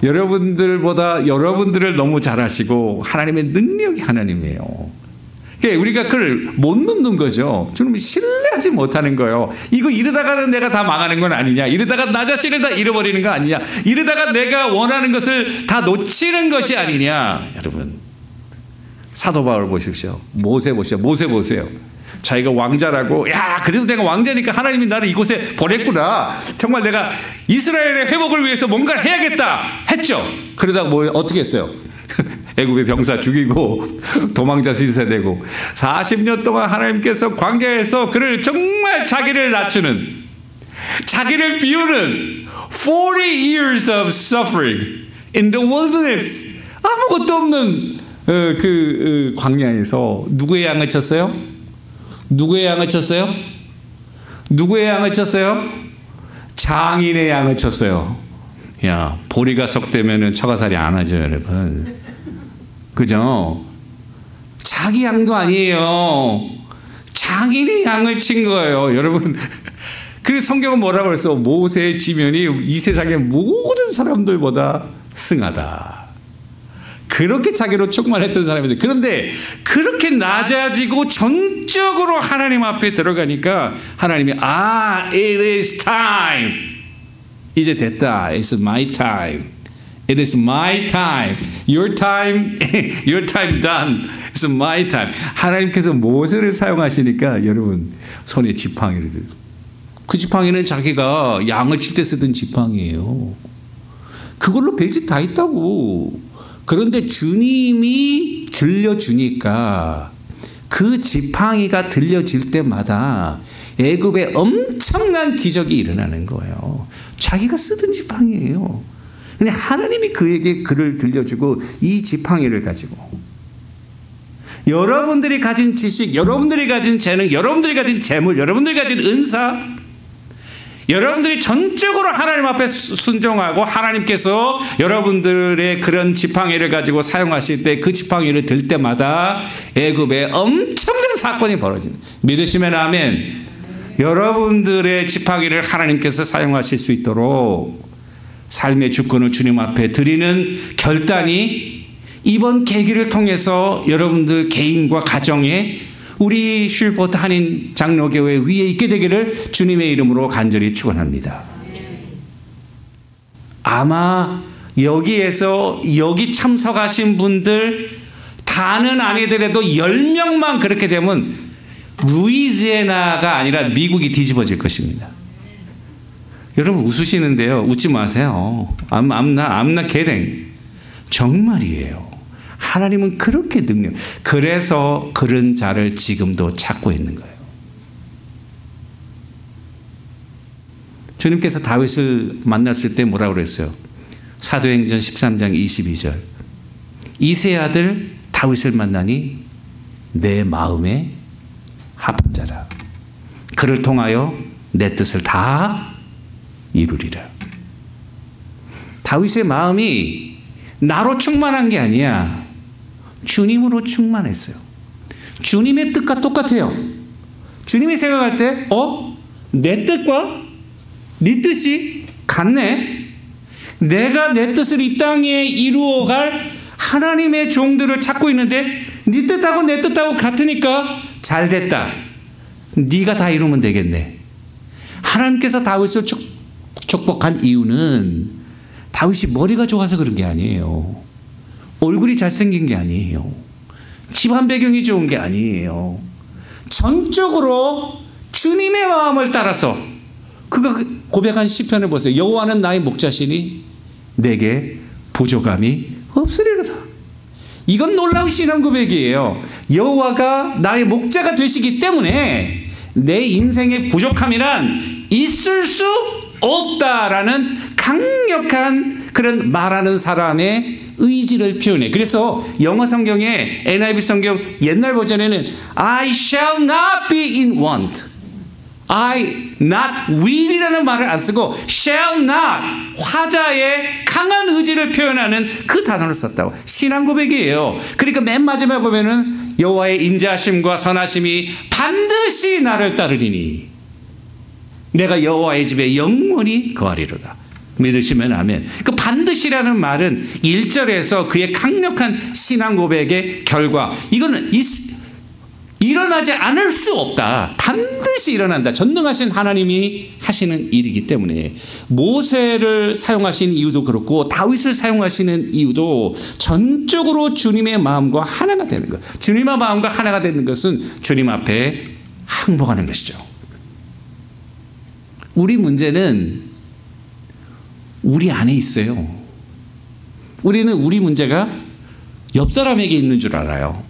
여러분들보다 여러분들을 너무 잘 아시고 하나님의 능력이 하나님이에요. 그러니까 우리가 그걸 못 넣는 거죠. 주님이 신뢰하지 못하는 거예요. 이거 이러다가는 내가 다 망하는 건 아니냐, 이러다가 나 자신을 다 잃어버리는 거 아니냐, 이러다가 내가 원하는 것을 다 놓치는 것이 아니냐. 여러분, 사도 바울 보십시오. 모세 보세요. 자기가 왕자라고, 야 그래도 내가 왕자니까 하나님이 나를 이곳에 보냈구나, 정말 내가 이스라엘의 회복을 위해서 뭔가를 해야겠다 했죠. 그러다가 뭐 어떻게 했어요? 애굽의 병사 죽이고 도망자 신세되고 40년 동안 하나님께서 광야에서 그를 정말 자기를 낮추는, 자기를 비우는 40 years of suffering in the wilderness, 아무것도 없는 광야에서 누구의 양을 쳤어요? 누구의 양을 쳤어요? 누구의 양을 쳤어요? 장인의 양을 쳤어요. 야, 보리가 썩되면은 처가살이 안 하죠, 여러분. 그죠? 자기 양도 아니에요. 장인의 양을 친 거예요, 여러분. 그래서 성경은 뭐라고 그랬어? 모세의 지면이 이 세상의 모든 사람들보다 승하다. 그렇게 자기로 충만했던 사람인데, 그런데 그렇게 낮아지고 전적으로 하나님 앞에 들어가니까 하나님이 it is time. 이제 됐다. It's my time. It is my time. Your time done. It's my time. 하나님께서 모세를 사용하시니까 여러분 손에 지팡이를 들고, 그 지팡이는 자기가 양을 칠 때 쓰던 지팡이에요. 그걸로 별짓 다 있다고. 그런데 주님이 들려주니까 그 지팡이가 들려질 때마다 애굽에 엄청난 기적이 일어나는 거예요. 자기가 쓰던 지팡이에요. 근데 하나님이 그에게 그를 들려주고 이 지팡이를 가지고 여러분들이 가진 지식, 여러분들이 가진 재능, 여러분들이 가진 재물, 여러분들이 가진 은사, 여러분들이 전적으로 하나님 앞에 순종하고 하나님께서 여러분들의 그런 지팡이를 가지고 사용하실 때 그 지팡이를 들 때마다 애굽에 엄청난 사건이 벌어집니다. 믿으시면 아멘. 여러분들의 지팡이를 하나님께서 사용하실 수 있도록 삶의 주권을 주님 앞에 드리는 결단이 이번 계기를 통해서 여러분들 개인과 가정에 우리 쉴버트 한인 장로교회 위에 있게 되기를 주님의 이름으로 간절히 축원합니다. 아마 여기에서 여기 참석하신 분들 다는 아니더라도 10명만 그렇게 되면 루이지애나가 아니라 미국이 뒤집어질 것입니다. 여러분 웃으시는데요. 웃지 마세요. I'm not kidding. 정말이에요. 하나님은 그렇게 능력, 그래서 그런 자를 지금도 찾고 있는 거예요. 주님께서 다윗을 만났을 때 뭐라고 그랬어요? 사도행전 13장 22절. 이세 아들 다윗을 만나니 내 마음에 합한 자라. 그를 통하여 내 뜻을 다 이루리라. 다윗의 마음이 나로 충만한 게 아니야. 주님으로 충만했어요. 주님의 뜻과 똑같아요. 주님이 생각할 때 내 뜻과 네 뜻이 같네. 내가 내 뜻을 이 땅에 이루어갈 하나님의 종들을 찾고 있는데 네 뜻하고 내 뜻하고 같으니까 잘됐다. 네가 다 이루면 되겠네. 하나님께서 다윗을 축복한 이유는 다윗이 머리가 좋아서 그런 게 아니에요. 얼굴이 잘생긴 게 아니에요. 집안 배경이 좋은 게 아니에요. 전적으로 주님의 마음을 따라서 그가 고백한 시편을 보세요. 여호와는 나의 목자시니 내게 부족함이 없으리로다. 이건 놀라운 신앙 고백이에요. 여호와가 나의 목자가 되시기 때문에 내 인생의 부족함이란 있을 수 없다라는 강력한 그런 말하는 사람의 의지를 표현해. 그래서 영어 성경에 NIV 성경 옛날 버전에는 I shall not be in want, I not will이라는 말을 안 쓰고 shall not, 화자의 강한 의지를 표현하는 그 단어를 썼다고. 신앙 고백이에요. 그러니까 맨 마지막에 보면은 여호와의 인자하심과 선하심이 반드시 나를 따르리니 내가 여호와의 집에 영원히 거하리로다. 믿으시면 아멘. 그 반드시라는 말은 1절에서 그의 강력한 신앙 고백의 결과, 이거는 일어나지 않을 수 없다. 반드시 일어난다. 전능하신 하나님이 하시는 일이기 때문에 모세를 사용하신 이유도 그렇고 다윗을 사용하시는 이유도 전적으로 주님의 마음과 하나가 되는 것. 주님의 마음과 하나가 되는 것은 주님 앞에 항복하는 것이죠. 우리 문제는 우리 안에 있어요. 우리는 우리 문제가 옆 사람에게 있는 줄 알아요.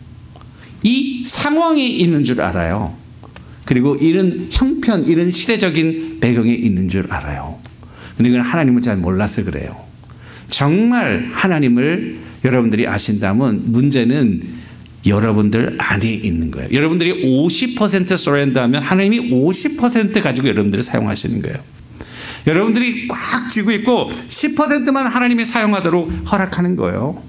이 상황에 있는 줄 알아요. 그리고 이런 형편, 이런 시대적인 배경에 있는 줄 알아요. 근데 그건 하나님을 잘 몰라서 그래요. 정말 하나님을 여러분들이 아신다면 문제는 여러분들 안에 있는 거예요. 여러분들이 50% 서렌더하면 하나님이 50% 가지고 여러분들을 사용하시는 거예요. 여러분들이 꽉 쥐고 있고 10%만 하나님이 사용하도록 허락하는 거예요.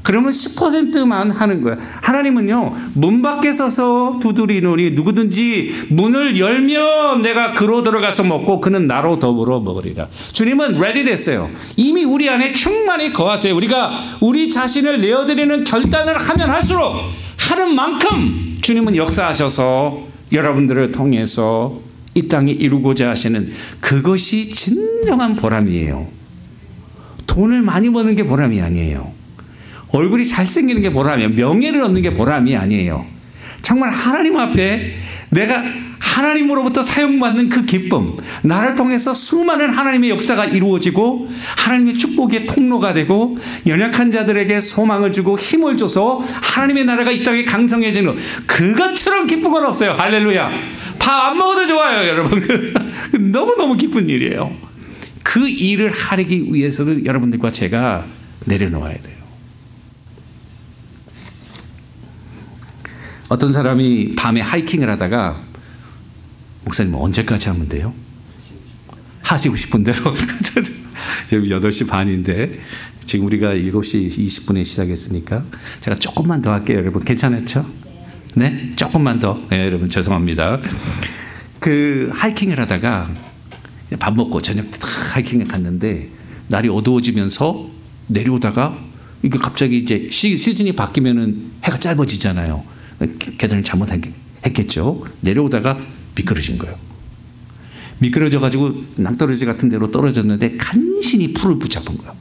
그러면 10%만 하는 거예요. 하나님은요, 문 밖에 서서 두드리노니 누구든지 문을 열면 내가 그로 들어가서 먹고 그는 나로 더불어 먹으리라. 주님은 레디 됐어요. 이미 우리 안에 충만히 거하세요. 우리가 우리 자신을 내어드리는 결단을 하면 할수록 하는 만큼 주님은 역사하셔서 여러분들을 통해서 이 땅에 이루고자 하시는 그것이 진정한 보람이에요. 돈을 많이 버는 게 보람이 아니에요. 얼굴이 잘생기는 게 보람이에요. 명예를 얻는 게 보람이 아니에요. 정말 하나님 앞에 내가 하나님으로부터 사용받는 그 기쁨, 나를 통해서 수많은 하나님의 역사가 이루어지고 하나님의 축복의 통로가 되고 연약한 자들에게 소망을 주고 힘을 줘서 하나님의 나라가 이 땅에 강성해지는 그것처럼 기쁜 건 없어요. 할렐루야. 밥 안 먹어도 좋아요, 여러분. 너무너무 기쁜 일이에요. 그 일을 하기 위해서는 여러분들과 제가 내려놓아야 돼요. 어떤 사람이 밤에 하이킹을 하다가 목사님 언제까지 하면 돼요? 하시고 싶은 대로. 지금 8시 반인데 지금 우리가 7시 20분에 시작했으니까 제가 조금만 더 할게요. 여러분 괜찮았죠? 네? 조금만 더. 네, 여러분 죄송합니다. 그 하이킹을 하다가 밥 먹고 저녁 때 딱 하이킹을 갔는데 날이 어두워지면서 내려오다가 이게 갑자기 이제 시즌이 바뀌면은 해가 짧아지잖아요. 계단을 잘못했겠죠. 내려오다가 미끄러진 거예요. 미끄러져가지고 낭떠러지 같은 데로 떨어졌는데 간신히 풀을 붙잡은 거예요.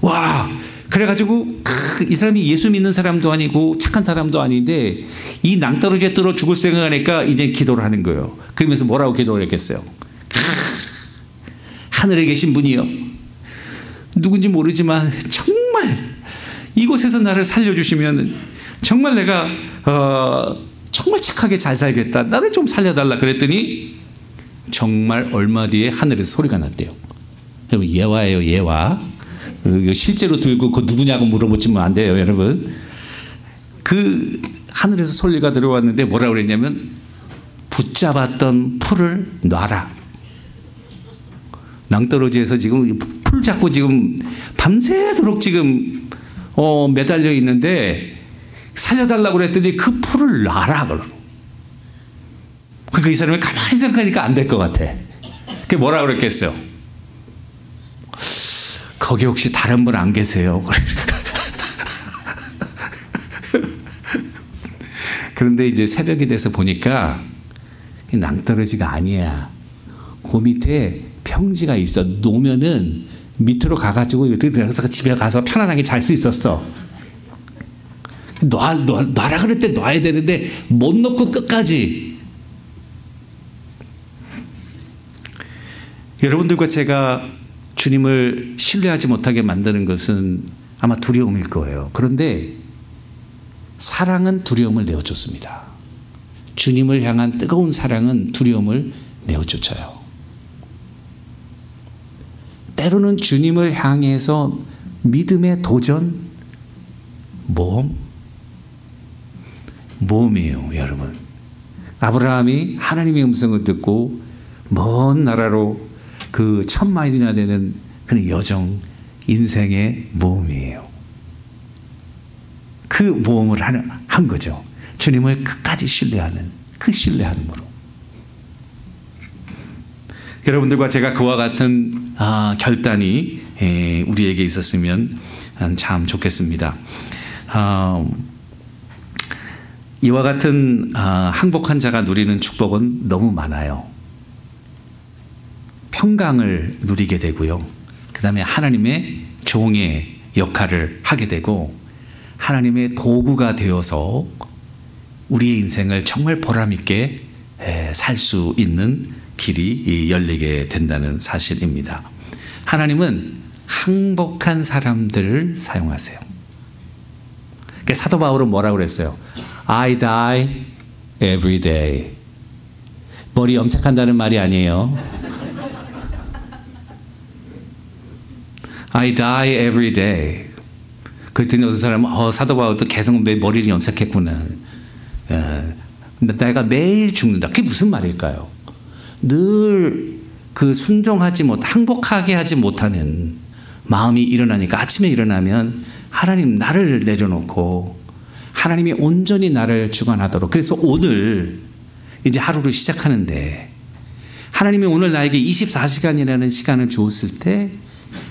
와, 그래가지고 이 사람이 예수 믿는 사람도 아니고 착한 사람도 아닌데 이 낭떠러지에 떨어 죽을 생각하니까 이제 기도를 하는 거예요. 그러면서 뭐라고 기도를 했겠어요? 하늘에 계신 분이요, 누군지 모르지만 정말 이곳에서 나를 살려주시면 정말 내가 정말 착하게 잘 살겠다. 나를 좀 살려달라. 그랬더니 정말 얼마 뒤에 하늘에서 소리가 났대요. 여러분 예화예요, 예화. 실제로 들고 그 누구냐고 물어보시면 안 돼요, 여러분. 그 하늘에서 소리가 들어왔는데 뭐라고 그랬냐면 붙잡았던 풀을 놔라. 낭떠러지에서 지금 풀 잡고 지금 밤새도록 지금 매달려 있는데 살려달라고 그랬더니 그 풀을 놔라. 그러니까 이 사람이 가만히 생각하니까 안 될 것 같아. 그게 뭐라고 그랬겠어요? 거기 혹시 다른 분 안 계세요? 그런데 이제 새벽이 돼서 보니까 낭떠러지가 아니야. 그 밑에 평지가 있어. 놓으면은 밑으로 가가지고 들어가서 집에 가서 편안하게 잘 수 있었어. 놔라 그럴 때 놔야 되는데 못 놓고 끝까지. 여러분들과 제가 주님을 신뢰하지 못하게 만드는 것은 아마 두려움일 거예요. 그런데 사랑은 두려움을 내어쫓습니다. 주님을 향한 뜨거운 사랑은 두려움을 내어쫓아요. 때로는 주님을 향해서 믿음의 도전, 모험이에요, 여러분. 아브라함이 하나님의 음성을 듣고 먼 나라로 그 1000마일이나 되는 그런 여정, 인생의 모험이에요. 그 모험을 한 거죠. 주님을 끝까지 신뢰하는 그 신뢰함으로. 여러분들과 제가 그와 같은 결단이 우리에게 있었으면 참 좋겠습니다. 이와 같은 항복한 자가 누리는 축복은 너무 많아요. 평강을 누리게 되고요. 그 다음에 하나님의 종의 역할을 하게 되고 하나님의 도구가 되어서 우리의 인생을 정말 보람있게 살 수 있는 길이 열리게 된다는 사실입니다. 하나님은 항복한 사람들을 사용하세요. 사도 바울은 뭐라고 그랬어요? I die every day. 머리 염색한다는 말이 아니에요. I die every day. 그랬더니 어떤 사람은 사도 바울도 계속 머리를 염색했구나. 내가 매일 죽는다. 그게 무슨 말일까요? 늘 그 순종하지 항복하게 하지 못하는 마음이 일어나니까 아침에 일어나면 하나님 나를 내려놓고 하나님이 온전히 나를 주관하도록. 그래서 오늘 이제 하루를 시작하는데 하나님이 오늘 나에게 24시간이라는 시간을 주었을 때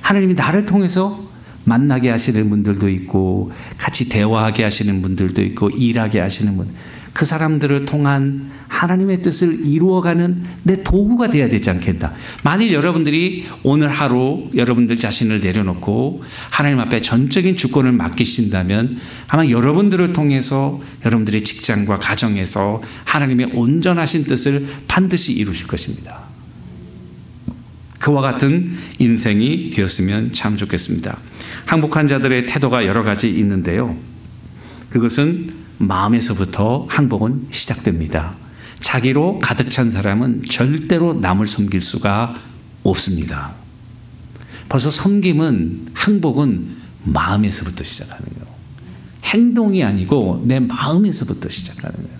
하나님이 나를 통해서 만나게 하시는 분들도 있고 같이 대화하게 하시는 분들도 있고 일하게 하시는 분, 그 사람들을 통한 하나님의 뜻을 이루어가는 내 도구가 돼야 되지 않겠나. 만일 여러분들이 오늘 하루 여러분들 자신을 내려놓고 하나님 앞에 전적인 주권을 맡기신다면 아마 여러분들을 통해서 여러분들의 직장과 가정에서 하나님의 온전하신 뜻을 반드시 이루실 것입니다. 그와 같은 인생이 되었으면 참 좋겠습니다. 항복한 자들의 태도가 여러 가지 있는데요. 그것은 마음에서부터 항복은 시작됩니다. 자기로 가득 찬 사람은 절대로 남을 섬길 수가 없습니다. 벌써 섬김은, 항복은 마음에서부터 시작하는 거예요. 행동이 아니고 내 마음에서부터 시작하는 거예요.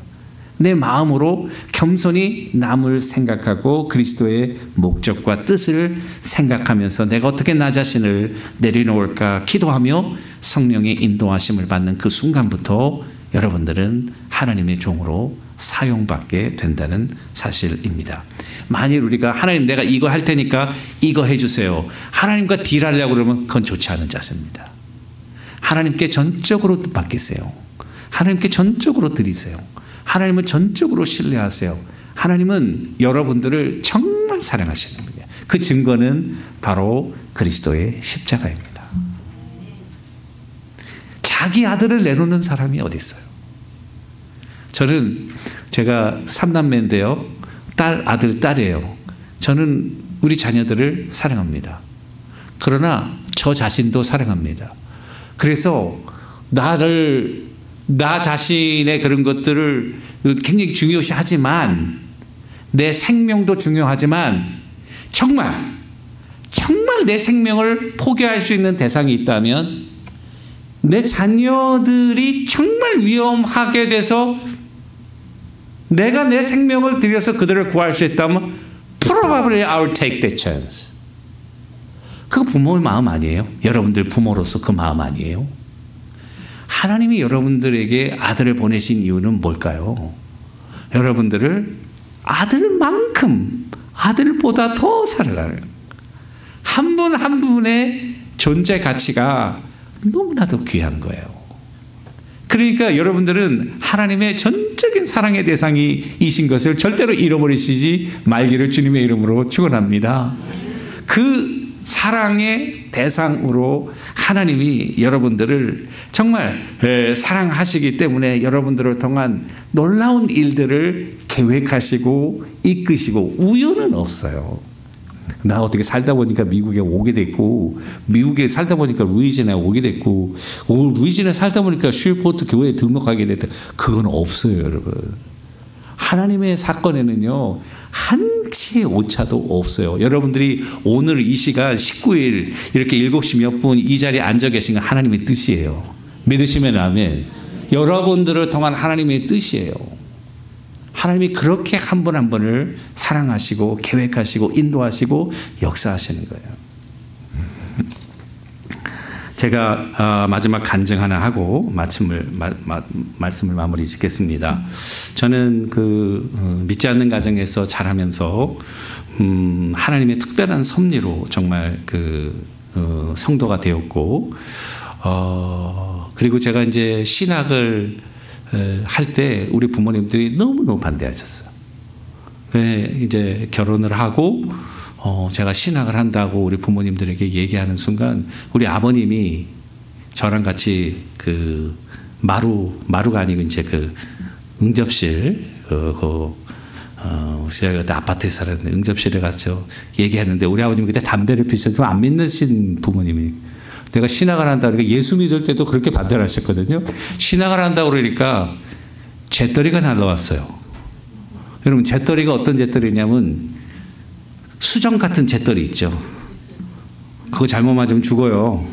내 마음으로 겸손히 남을 생각하고 그리스도의 목적과 뜻을 생각하면서 내가 어떻게 나 자신을 내려놓을까 기도하며 성령의 인도하심을 받는 그 순간부터 여러분들은 하나님의 종으로 사용받게 된다는 사실입니다. 만일 우리가 하나님 내가 이거 할 테니까 이거 해주세요. 하나님과 딜하려고 그러면 그건 좋지 않은 자세입니다. 하나님께 전적으로 맡기세요. 하나님께 전적으로 드리세요. 하나님은 전적으로 신뢰하세요. 하나님은 여러분들을 정말 사랑하시는 거예요. 그 증거는 바로 그리스도의 십자가입니다. 자기 아들을 내놓는 사람이 어디 있어요? 저는 제가 3남매인데요. 아들, 딸이에요. 저는 우리 자녀들을 사랑합니다. 그러나 저 자신도 사랑합니다. 그래서 나 자신의 그런 것들을 굉장히 중요시하지만 내 생명도 중요하지만 정말 내 생명을 포기할 수 있는 대상이 있다면 내 자녀들이 정말 위험하게 돼서 내가 내 생명을 들여서 그들을 구할 수 있다면 probably I'll take that chance. 그 부모의 마음 아니에요? 여러분들 부모로서 그 마음 아니에요? 하나님이 여러분들에게 아들을 보내신 이유는 뭘까요? 여러분들을 아들만큼 아들보다 더 사랑하는 한 분 한 분의 존재 가치가 너무나도 귀한 거예요. 그러니까 여러분들은 하나님의 전적인 사랑의 대상이신 것을 절대로 잃어버리시지 말기를 주님의 이름으로 축원합니다. 그 사랑의 대상으로 하나님이 여러분들을 정말 사랑하시기 때문에 여러분들을 통한 놀라운 일들을 계획하시고 이끄시고 우연은 없어요. 나 어떻게 살다 보니까 미국에 오게 됐고, 미국에 살다 보니까 루이지애나에 오게 됐고, 루이지애나에 살다 보니까 슈포트 교회에 등록하게 됐다. 그건 없어요, 여러분. 하나님의 사건에는요, 한치의 오차도 없어요. 여러분들이 오늘 이 시간 19일 이렇게 7시 몇 분 이 자리에 앉아 계신 건 하나님의 뜻이에요. 믿으시면 아멘. 여러분들을 통한 하나님의 뜻이에요. 하나님이 그렇게 한 분 한 분을 사랑하시고 계획하시고 인도하시고 역사하시는 거예요. 제가 마지막 간증 하나 하고 말씀을 마무리 짓겠습니다. 저는 믿지 않는 가정에서 자라면서 하나님의 특별한 섭리로 정말 성도가 되었고, 그리고 제가 이제 신학을 할 때 우리 부모님들이 너무너무 반대하셨어요. 이제 결혼을 하고 제가 신학을 한다고 우리 부모님들에게 얘기하는 순간 우리 아버님이 저랑 같이 마루가 아니고 이제 응접실 제가 그때 아파트에 살았는데 응접실에 가서 얘기했는데 우리 아버님이 그때 담배를 피우셔서 안 믿으신 부모님이 내가 신학을 한다 그러니까 예수 믿을 때도 그렇게 반대를 하셨거든요. 신학을 한다고 그러니까 재떨이가 날라왔어요. 여러분 재떨이가 어떤 재떨이냐면 수정 같은 재떨이 있죠. 그거 잘못 맞으면 죽어요.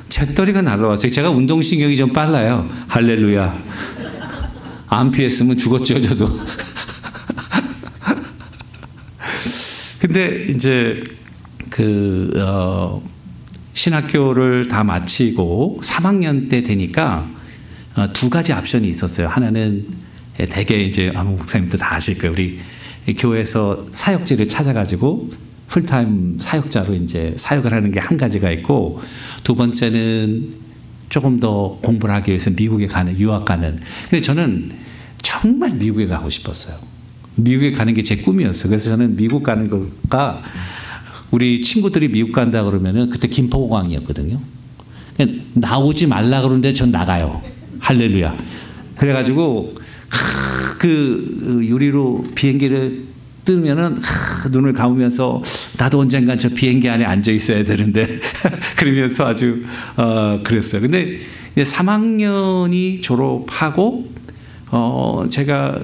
재떨이가 날라왔어요. 제가 운동신경이 좀 빨라요. 할렐루야. 안 피했으면 죽었죠, 저도. 근데 이제 신학교를 다 마치고 3학년 때 되니까 두 가지 옵션이 있었어요. 하나는 대개 이제 아무 목사님도 다 아실 거예요. 우리 교회에서 사역지를 찾아가지고 풀타임 사역자로 이제 사역을 하는 게 한 가지가 있고, 두 번째는 조금 더 공부를 하기 위해서 미국에 가는, 유학 가는. 근데 저는 정말 미국에 가고 싶었어요. 미국에 가는 게 제 꿈이었어요. 그래서 저는 미국 가는 거가 우리 친구들이 미국 간다 그러면은 그때 김포공항이었거든요. 그냥 나오지 말라 그러는데 전 나가요. 할렐루야. 그래가지고 유리로 비행기를 뜨면은 눈을 감으면서 나도 언젠간 저 비행기 안에 앉아 있어야 되는데 그러면서 아주 그랬어요. 근데 3학년이 졸업하고 제가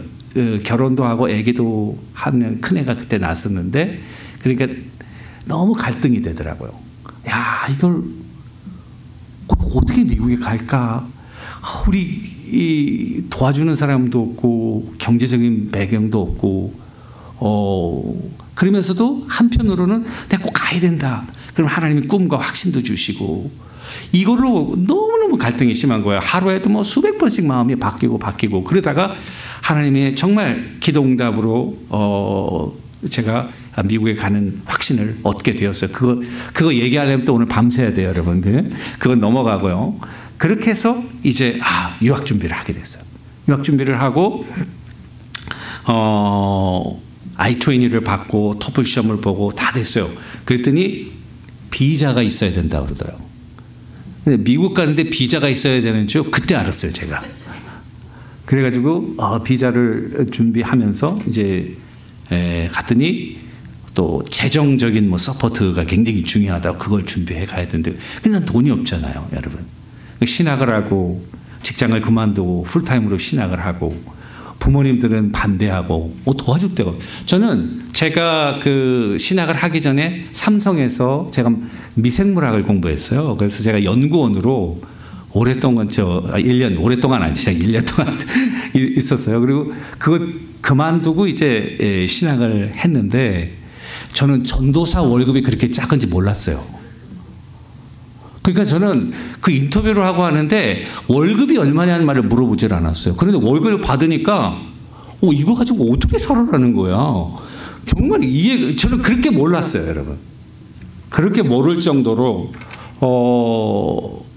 결혼도 하고 아기도 하는 큰애가 그때 낳았었는데, 그러니까 너무 갈등이 되더라고요. 야, 이걸 어떻게 미국에 갈까? 우리 도와주는 사람도 없고 경제적인 배경도 없고 그러면서도 한편으로는 내가 꼭 가야 된다. 그럼 하나님이 꿈과 확신도 주시고, 이걸로 너무너무 갈등이 심한 거예요. 하루에도 뭐 수백 번씩 마음이 바뀌고 그러다가 하나님의 정말 기도응답으로 제가 미국에 가는 확신을 얻게 되었어요. 그거 얘기하려면 또 오늘 밤새야 돼요, 여러분들. 그건 넘어가고요. 그렇게 해서 이제 유학 준비를 하게 됐어요. 유학 준비를 하고 I-20를 받고 토플 시험을 보고 다 됐어요. 그랬더니 비자가 있어야 된다 그러더라고요. 근데 미국 가는데 비자가 있어야 되는 줄 그때 알았어요, 제가. 그래가지고 비자를 준비하면서 이제 갔더니 또 재정적인 서포트가 굉장히 중요하다고 그걸 준비해 가야 되는데, 근데 돈이 없잖아요, 여러분. 신학을 하고 직장을 그만두고 풀타임으로 신학을 하고 부모님들은 반대하고 도와줄 데가 없어요. 저는 제가 신학을 하기 전에 삼성에서 제가 미생물학을 공부했어요. 그래서 제가 연구원으로 오랫동안 1년, 오랫동안 아니죠. 1년 동안 있었어요. 그리고 그거 그만두고 이제 신학을 했는데 저는 전도사 월급이 그렇게 작은지 몰랐어요. 그러니까 저는 그 인터뷰를 하고 하는데 월급이 얼마냐는 말을 물어보질 않았어요. 그런데 월급을 받으니까 이거 가지고 어떻게 살아라는 거야. 정말 저는 그렇게 몰랐어요, 여러분. 그렇게 모를 정도로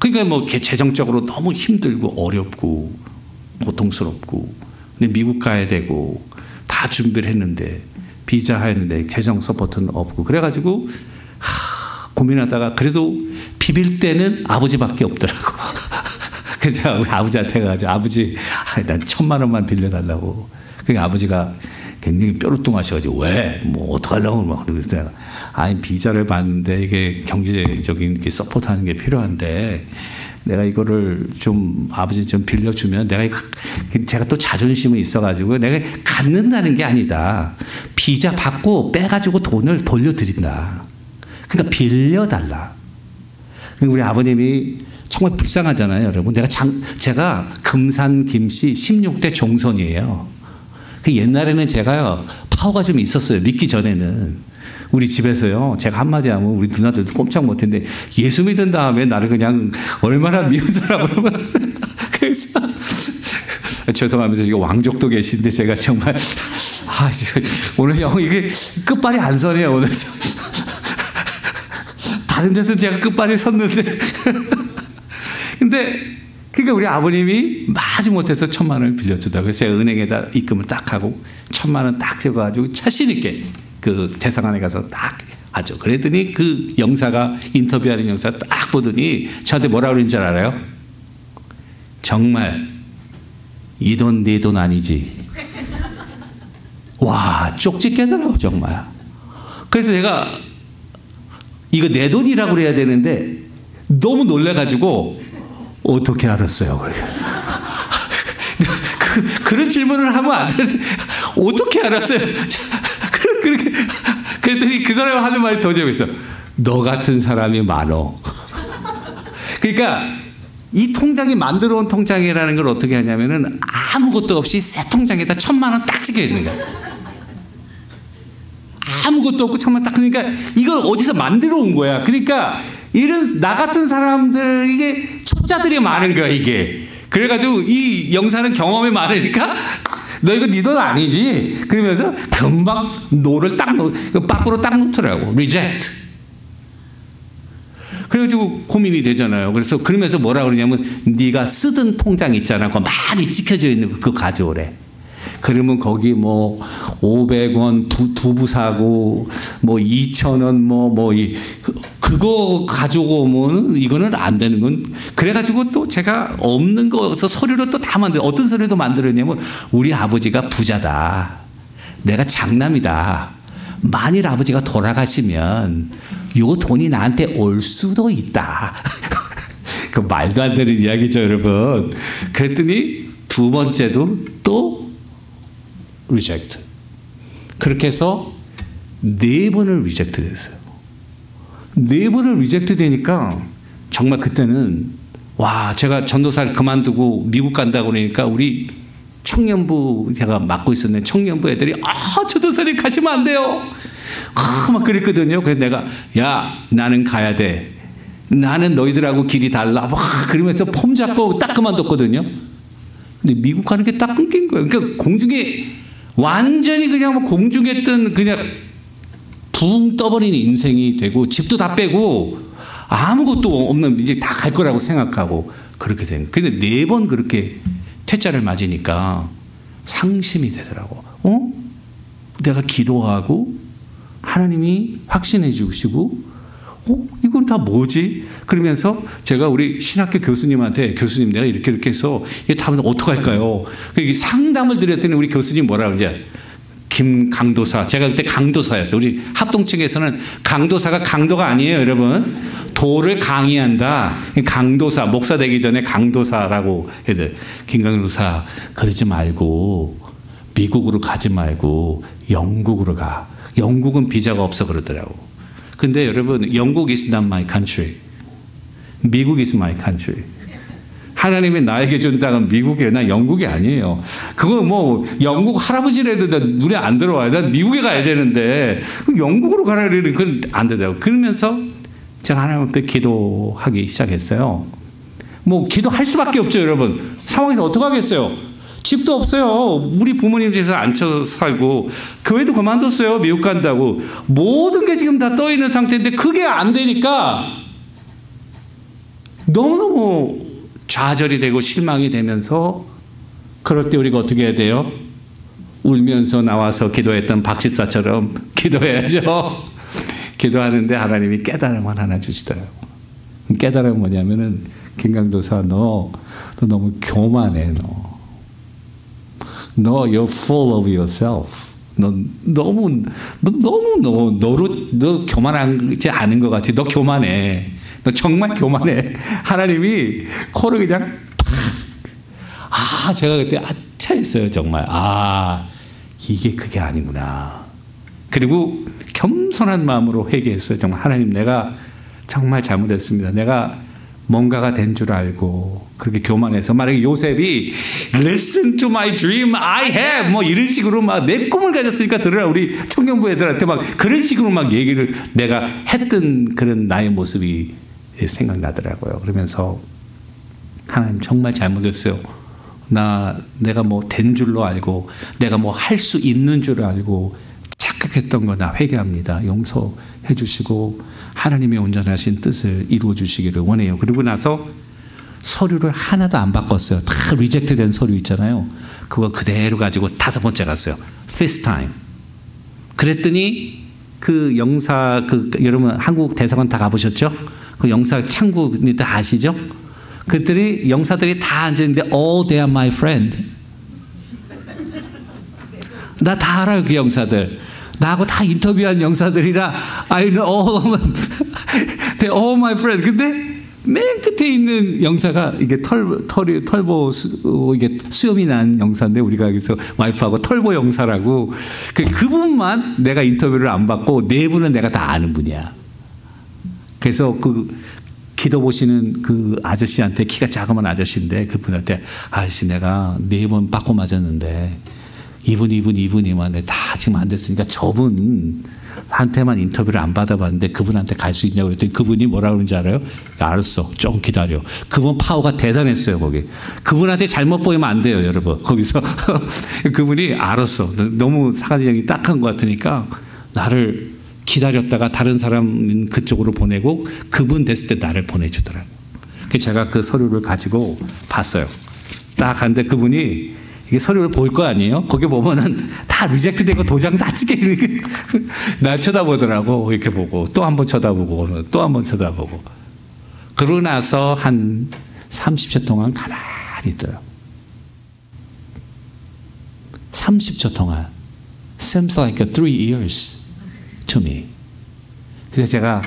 그러니까 뭐 재정적으로 너무 힘들고 어렵고 고통스럽고, 근데 미국 가야 되고 다 준비를 했는데 비자 했는데 재정 서포트는 없고, 그래가지고 고민하다가 그래도 비빌 때는 아버지밖에 없더라고. 그래서 우리 아버지한테 가가지고 아버지 난 1,000만 원만 빌려달라고. 그러니까 아버지가 굉장히 뾰루뚱하셔가지고 왜? 뭐 어떡하려고 막 그러고 아니 비자를 받는데 이게 경제적인 이렇게 서포트하는 게 필요한데 내가 이거를 좀 아버지 좀 빌려주면 제가 또 자존심이 있어가지고 내가 갖는다는 게 아니다. 비자 받고 빼가지고 돈을 돌려드린다. 그러니까 빌려달라. 우리 아버님이 정말 불쌍하잖아요, 여러분. 제가 금산 김씨 16대 종손이에요. 옛날에는 제가 파워가 좀 있었어요. 믿기 전에는. 우리 집에서요, 제가 한마디 하면 우리 누나들도 꼼짝 못했는데 예수 믿은 다음에 나를 그냥 얼마나 미운 사람으로 그래서 죄송합니다. 이거 왕족도 계신데 제가 정말 오늘 형 이게 끝발이 안 서네요. 오늘 다른 데서 제가 끝발이 섰는데 근데 그러니까 우리 아버님이 마지 못해서 1,000만 원을 빌려주다가 그래서 제가 은행에다 입금을 딱 하고 1,000만 원 딱 적어가지고 자신 있게 그 대사관에 가서 딱 하죠. 그랬더니 그 영사가 인터뷰하는 영사 딱 보더니 저한테 뭐라 그러는 줄 알아요? 정말 이 돈 네 돈 아니지. 와 쪽지 깨더라고 정말. 그래서 내가 이거 내 돈이라고 그래야 되는데 너무 놀래가지고 어떻게 알았어요? 그런 질문을 하면 안 되는데 어떻게 알았어요? 그렇게 그랬더니 그 사람이 하는 말이 더 재밌어. 너 같은 사람이 많어. 그러니까 이 통장이 만들어 온 통장이라는 걸 어떻게 하냐면은 아무것도 없이 새 통장에다 1,000만 원 딱 찍혀 있는 거야. 아무것도 없고 1,000만 원 딱. 그러니까 이걸 어디서 만들어 온 거야. 그러니까 이런 나 같은 사람들 이게 첩자들이 많은 거야 이게. 그래가지고 이 영사는 경험이 많으니까 너 이거 네 돈 아니지? 그러면서 금방 노를 딱 밖으로 딱 놓더라고. 리젝트. 그래가지고 고민이 되잖아요. 그래서 그러면서 뭐라 그러냐면 네가 쓰던 통장 있잖아. 그거 많이 찍혀져 있는 거 그거 가져오래. 그러면 거기 뭐 500원 두부 사고 뭐 2,000원 그거 가져오면 이거는 안 되는 건 그래가지고 또 제가 없는 거서 서류로 또 다 만들어. 어떤 서류도 만들었냐면 우리 아버지가 부자다. 내가 장남이다. 만일 아버지가 돌아가시면 요 돈이 나한테 올 수도 있다. 그 말도 안 되는 이야기죠, 여러분. 그랬더니 두 번째도 또 리젝트. 그렇게 해서 4번을 리젝트 됐어요. 4번을 리젝트 되니까 정말 그때는 와 제가 전도사를 그만두고 미국 간다고 그러니까 우리 청년부 제가 맡고 있었는데 청년부 애들이 전도사님 가시면 안 돼요. 막 그랬거든요. 그래서 내가 야 나는 가야 돼. 나는 너희들하고 길이 달라. 막 그러면서 폼 잡고 딱 그만뒀거든요. 근데 미국 가는 게 딱 끊긴 거예요. 그러니까 공중에 완전히 그냥 뭐 공중에 뜬 그냥 붕 떠버린 인생이 되고 집도 다 빼고 아무것도 없는 이제 다 갈 거라고 생각하고 그렇게 된 거예요. 근데 4번 그렇게 퇴짜를 맞으니까 상심이 되더라고. 내가 기도하고 하나님이 확신해 주시고 이건 다 뭐지? 그러면서 제가 우리 신학교 교수님한테 교수님 내가 이렇게 해서 이게 답은 어떡할까요? 상담을 드렸더니 우리 교수님 뭐라 그러냐? 김강도사. 제가 그때 강도사였어요. 우리 합동층에서는 강도사가 강도가 아니에요, 여러분. 도를 강의한다. 강도사. 목사 되기 전에 강도사라고 해야 돼. 김강도사 그러지 말고 미국으로 가지 말고 영국으로 가. 영국은 비자가 없어 그러더라고. 근데 여러분 영국 is not my country. 미국 is my country. 하나님이 나에게 준 땅은 미국이에요. 난 영국이 아니에요. 그거 뭐 영국 할아버지라도 눈에 안 들어와요. 난 미국에 가야 되는데 영국으로 가라 그러는 건 안 되더라고요. 그러면서 제가 하나님 앞에 기도하기 시작했어요. 뭐 기도할 수밖에 없죠, 여러분. 상황에서 어떻게 하겠어요? 집도 없어요. 우리 부모님 집에서 앉혀 살고 교회도 그만뒀어요. 미국 간다고. 모든 게 지금 다 떠 있는 상태인데 그게 안 되니까 너무너무 좌절이 되고 실망이 되면서 그럴 때 우리가 어떻게 해야 돼요? 울면서 나와서 기도했던 박집사처럼 기도해야죠. 기도하는데 하나님이 깨달음을 하나 주시더라고요. 깨달음은 뭐냐면은 김강도사 너 너무 교만해 너 you're full of yourself. 너 교만하지 않은 것 같지? 너 교만해. 너 정말 교만해. 하나님이 코를 그냥 제가 그때 아차했어요. 정말. 이게 그게 아니구나. 그리고 겸손한 마음으로 회개했어요. 정말 하나님, 내가 정말 잘못했습니다. 내가 뭔가가 된 줄 알고 그렇게 교만해서, 만약에 요셉이 Listen to my dream I have 뭐 이런 식으로 막 내 꿈을 가졌으니까 들으라, 우리 청년부 애들한테 막 그런 식으로 막 얘기를 내가 했던 그런 나의 모습이 생각나더라고요. 그러면서 하나님, 정말 잘못했어요. 내가 뭐 된 줄로 알고 내가 뭐 할 수 있는 줄 알고 착각했던 거 나 회개합니다. 용서해 주시고 하나님의 온전하신 뜻을 이루어 주시기를 원해요. 그리고 나서 서류를 하나도 안 바꿨어요. 다 리젝트 된 서류 있잖아요. 그거 그대로 가지고 5번째 갔어요. Fifth time. 그랬더니 그 영사, 여러분 한국 대사관 다 가보셨죠? 그 영사 창구 다 아시죠? 그들이 영사들이 다 앉아있는데 all they are my friend. 나 다 알아요. 그 영사들. 나하고 다 인터뷰한 영사들이라 I know they're all my friend. 근데 맨 끝에 있는 영사가 이게 털보 이게 수염이 난 영사인데, 우리가 여기서 와이프하고 털보 영사라고, 그분만 내가 인터뷰를 안 받고 네 분은 내가 다 아는 분이야. 그래서 그 기도 보시는 그 아저씨한테, 키가 작은 아저씨인데, 그분한테 아저씨 내가 4번 빠꾸 맞았는데 이분이만 다 지금 안 됐으니까 저분한테만 인터뷰를 안 받아봤는데 그분한테 갈 수 있냐고 그랬더니 그분이 뭐라 그러는지 알아요? 알았어, 좀 기다려. 그분 파워가 대단했어요. 거기 그분한테 잘못 보이면 안 돼요, 여러분. 거기서 그분이 알았어, 너무 사가지형이 딱한 것 같으니까 나를 기다렸다가 다른 사람 그쪽으로 보내고 그분 됐을 때 나를 보내주더라고요. 그래서 제가 그 서류를 가지고 봤어요. 딱 갔는데 그분이 이게 서류를 볼 거 아니에요? 거기 보면은 다 리젝트 되고 도장 다 찍혀 있는 날 쳐다보더라고. 이렇게 보고 또 한 번 쳐다보고 또 한 번 쳐다보고. 그러고 나서 한 30초 동안 가만히 있더라고. 30초 동안. Seems like 3 years to me. 그래서 제가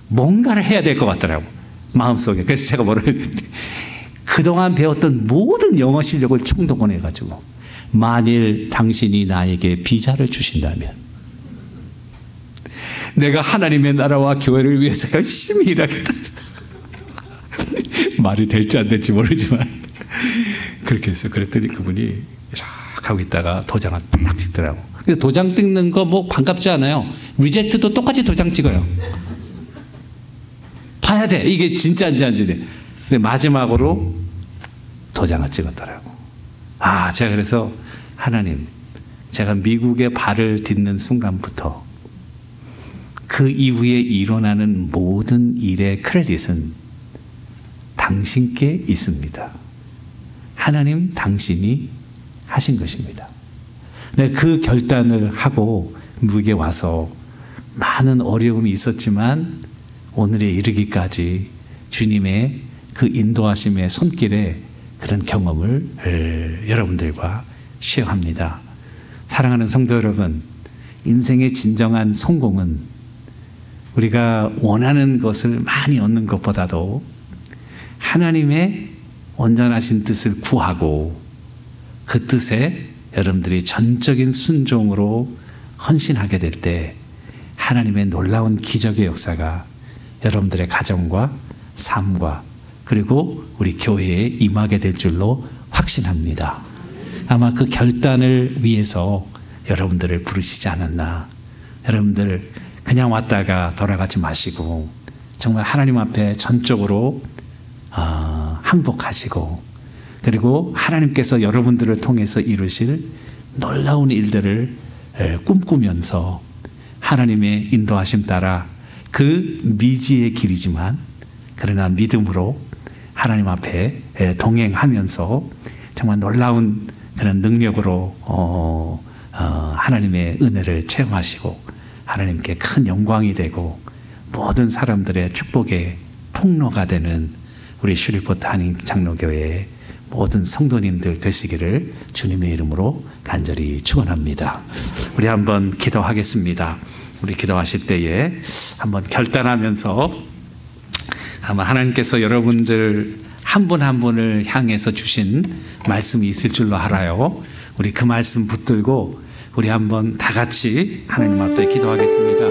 뭔가를 해야 될 것 같더라고, 마음속에. 그래서 제가 그동안 배웠던 모든 영어 실력을 총동원해가지고, 만일 당신이 나에게 비자를 주신다면 내가 하나님의 나라와 교회를 위해서 열심히 일하겠다. 말이 될지 안 될지 모르지만 그렇게 했어요. 그랬더니 그분이 이렇게 하고 있다가 도장을 딱 찍더라고. 근데 도장 찍는 거 뭐 반갑지 않아요. 리젝트도 똑같이 도장 찍어요. 봐야 돼, 이게 진짜인지 아닌지. 근데 마지막으로 도장을 찍었더라고. 제가 그래서 하나님, 제가 미국에 발을 딛는 순간부터 그 이후에 일어나는 모든 일의 크레딧은 당신께 있습니다. 하나님, 당신이 하신 것입니다. 그 결단을 하고 미국에 와서 많은 어려움이 있었지만 오늘에 이르기까지 주님의 그 인도하심의 손길에 그런 경험을 여러분들과 쉐어합니다. 사랑하는 성도 여러분, 인생의 진정한 성공은 우리가 원하는 것을 많이 얻는 것보다도 하나님의 온전하신 뜻을 구하고 그 뜻에 여러분들이 전적인 순종으로 헌신하게 될 때 하나님의 놀라운 기적의 역사가 여러분들의 가정과 삶과 그리고 우리 교회에 임하게 될 줄로 확신합니다. 아마 그 결단을 위해서 여러분들을 부르시지 않았나. 여러분들 그냥 왔다가 돌아가지 마시고 정말 하나님 앞에 전적으로 항복하시고, 그리고 하나님께서 여러분들을 통해서 이루실 놀라운 일들을 꿈꾸면서 하나님의 인도하심 따라 그 미지의 길이지만 그러나 믿음으로 하나님 앞에 동행하면서 정말 놀라운 그런 능력으로 하나님의 은혜를 체험하시고 하나님께 큰 영광이 되고 모든 사람들의 축복의 통로가 되는 우리 슈리포트 한인 장로교회의 모든 성도님들 되시기를 주님의 이름으로 간절히 축원합니다. 우리 한번 기도하겠습니다. 우리 기도하실 때에 한번 결단하면서 아마 하나님께서 여러분들 한 분 한 분을 향해서 주신 말씀이 있을 줄로 알아요. 우리 그 말씀 붙들고 우리 한번 다 같이 하나님 앞에 기도하겠습니다.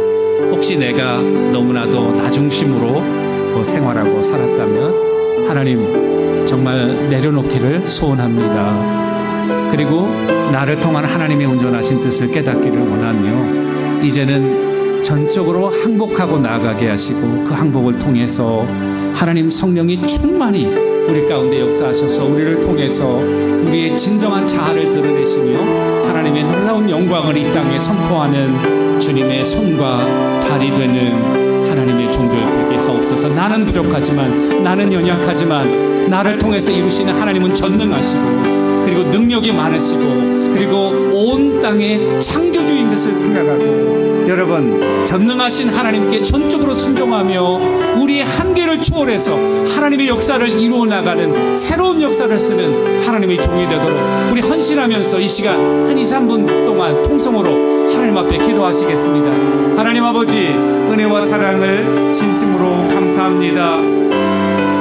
혹시 내가 너무나도 나 중심으로 생활하고 살았다면 하나님 정말 내려놓기를 소원합니다. 그리고 나를 통한 하나님의 온전하신 뜻을 깨닫기를 원하며 이제는 전적으로 항복하고 나아가게 하시고 그 항복을 통해서 하나님 성령이 충만히 우리 가운데 역사하셔서 우리를 통해서 우리의 진정한 자아를 드러내시며 하나님의 놀라운 영광을 이 땅에 선포하는 주님의 손과 발이 되는 하나님의 종들 되게 하옵소서. 나는 부족하지만, 나는 연약하지만 나를 통해서 이루시는 하나님은 전능하시고 그리고 능력이 많으시고 그리고 온 땅의 창조주인 것을 생각하고 여러분 전능하신 하나님께 전적으로 순종하며 우리의 한계를 초월해서 하나님의 역사를 이루어 나가는 새로운 역사를 쓰는 하나님의 종이 되도록 우리 헌신하면서 이 시간 한 2, 3분 동안 통성으로 하나님 앞에 기도하시겠습니다. 하나님 아버지, 은혜와 사랑을 진심으로 감사합니다.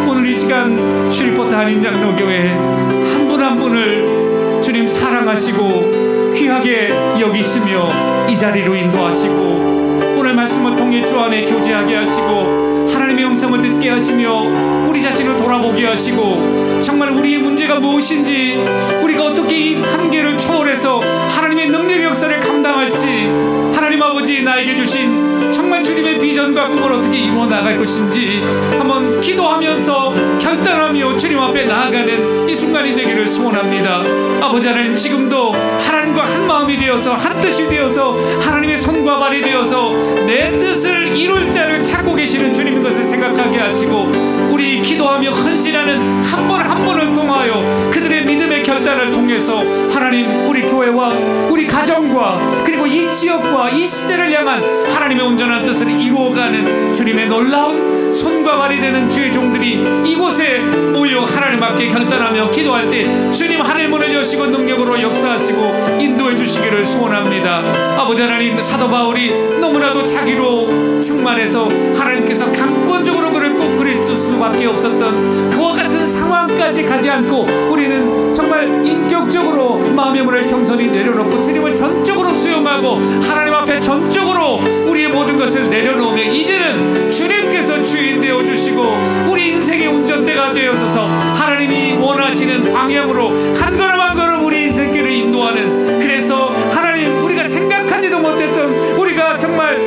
오늘 이 시간 슈리포트 한인장로교회 한 분 한 분을 주님 사랑하시고 귀하게 여기시며 이 자리로 인도하시고 오늘 말씀을 통해 주 안에 교제하게 하시고 하나님의 음성을 듣게 하시며 우리 자신을 돌아보게 하시고 정말 우리의 문제가 무엇인지 우리가 어떻게 이 한계를 초월해서 하나님의 능력의 역사를 감당할지 하나님 아버지 나에게 주신 정말 주님의 비전과 꿈을 어떻게 이루어 나갈 것인지 한번 기도하면서 결단하며 주님 앞에 나아가는 이 순간이 되기를 소원합니다. 아버지 하나님, 지금도 하나님과 한 마음이 되어서 한 뜻이 되어서 하나님의 손과 발이 되어서 내 뜻을 이룰 자를 찾고 계시는 주님인 것을 생각하게 하시고 우리 기도하며 헌신하는 한 분 한 분을 통하여 그들의 믿음의 결단을 통해서 하나님 우리 교회와 우리 가정과 그리고 이 지역과 이 시대를 향한 하나님의 온전한 뜻을 이루어가는 주님의 놀라운 손과 발이 되는 주의 종들이 이곳에 모여 하나님 앞에 결단하며 기도할 때 주님 하늘 문을 여시고 능력으로 역사하시고 인도해 주시기를 소원합니다. 아버지 하나님, 사도 바울이 너무나도 자기로 충만해서 하나님께서 강권적으로 그를 꼭 그릴 수밖에 없었던 그와 같은 상황까지 가지 않고 우리는 정말 인격적으로 마음의 문을 겸손히 내려놓고 주님을 전적으로 수용하고 하나님 앞에 전적으로 우리의 모든 것을 내려놓으며 이제는 주님께서 주인 되어주시고 우리 인생의 운전대가 되어서서 하나님이 원하시는 방향으로 한 걸음 한 걸음 우리 인생길을 인도하는, 그래서 하나님 우리가 생각하지도 못했던 우리가 정말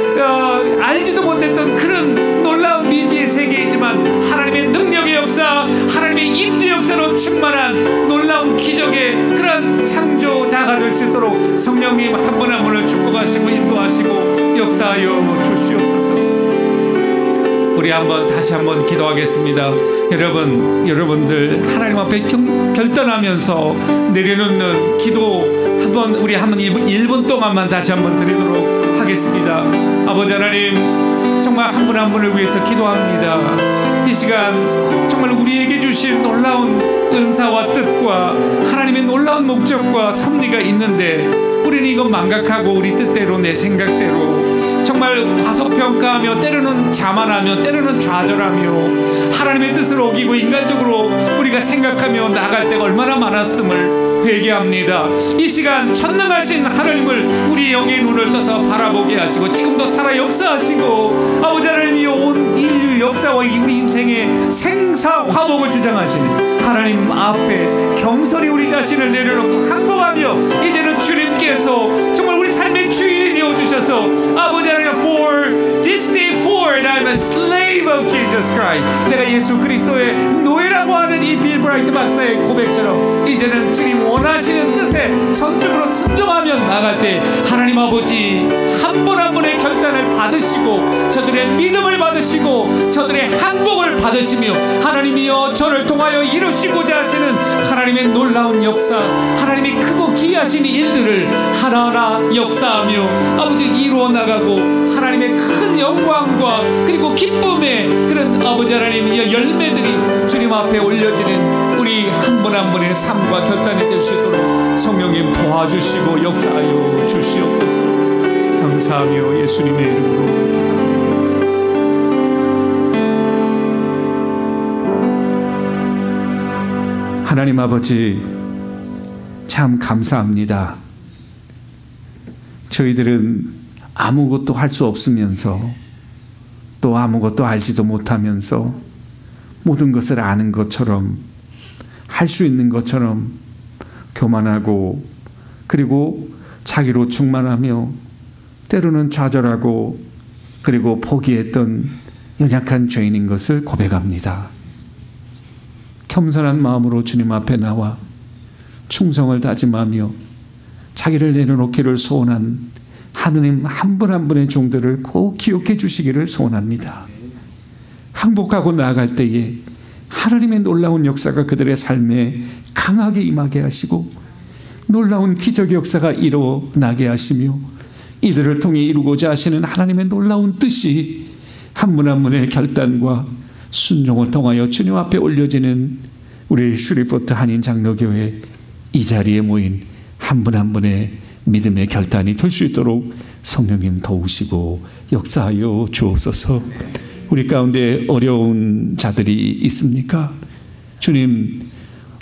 알지도 못했던 그런 놀라운 미지의 세계이지만 하나님의 능력의 역사, 하나님의 인도 역사로 충만한 놀라운 기적의 그런 창조자가 될 수 있도록 성령님 한 분 한 분을 축복하시고 인도하시고 역사하여 주시옵소서. 우리 다시 한번 기도하겠습니다. 여러분들 하나님 앞에 결단하면서 내려놓는 기도 우리 한번 1분 동안만 다시 한번 드리도록 하겠습니다. 아버지 하나님, 정말 한 분 한 분을 위해서 기도합니다. 이 시간 정말 우리에게 주신 놀라운 은사와 뜻과 하나님의 놀라운 목적과 섭리가 있는데 우리는 이건 망각하고 우리 뜻대로 내 생각대로 정말 과소평가하며 때로는 자만하며 때로는 좌절하며 하나님의 뜻을 어기고 인간적으로 우리가 생각하며 나갈 때가 얼마나 많았음을 회개합니다. 이 시간 전능하신 하나님을 우리 영의 눈을 떠서 바라보게 하시고 지금도 살아 역사하시고 아버지 하나님이 온 인류 역사와 우리 인생의 생사화복을 주장하시는 하나님 앞에 겸손히 우리 자신을 내려놓고 항복하며 이제는 주님께서 정말 우리 삶의 주인이 되어주셔서 아버지 하나님, for this day forward I'm a slave of Jesus Christ, 내가 예수 그리스도의 노예라고 하는 이 빌 브라이트 박사의 고백처럼 이제는 주님 원하시는 뜻에 전적으로 순종하며 나갈 때 하나님 아버지 한 분 한 분의 결단을 받으시고 저들의 믿음을 받으시고 저들의 항복을 받으시며 하나님이여 저를 통하여 이루시고자 하시는 하나님의 놀라운 역사, 하나님이 크고 기이하신 일들을 하나하나 역사하며 아버지 이루어 나가고 하나님의 큰 영광과 그리고 기쁨의 그런 아버지 하나님의 열매들이 주님 앞에 올려지는 우리 한 분 한 분의 삶과 결단이 될 수 있도록 성령님 도와주시고 역사하여 주시옵소서. 감사하며 예수님의 이름으로 기도합니다. 하나님 아버지, 참 감사합니다. 저희들은 아무것도 할 수 없으면서 또 아무것도 알지도 못하면서 모든 것을 아는 것처럼, 할 수 있는 것처럼 교만하고, 그리고 자기로 충만하며 때로는 좌절하고, 그리고 포기했던 연약한 죄인인 것을 고백합니다. 겸손한 마음으로 주님 앞에 나와 충성을 다짐하며 자기를 내려놓기를 소원한 하느님 한 분 한 분의 종들을 꼭 기억해 주시기를 소원합니다. 항복하고 나아갈 때에 하나님의 놀라운 역사가 그들의 삶에 강하게 임하게 하시고, 놀라운 기적의 역사가 일어나게 하시며, 이들을 통해 이루고자 하시는 하나님의 놀라운 뜻이 한 분 한 분의 결단과 순종을 통하여 주님 앞에 올려지는 우리 슈리포트 한인 장로교회 이 자리에 모인 한 분 한 분의 믿음의 결단이 될 수 있도록 성령님 도우시고 역사하여 주옵소서. 우리 가운데 어려운 자들이 있습니까? 주님,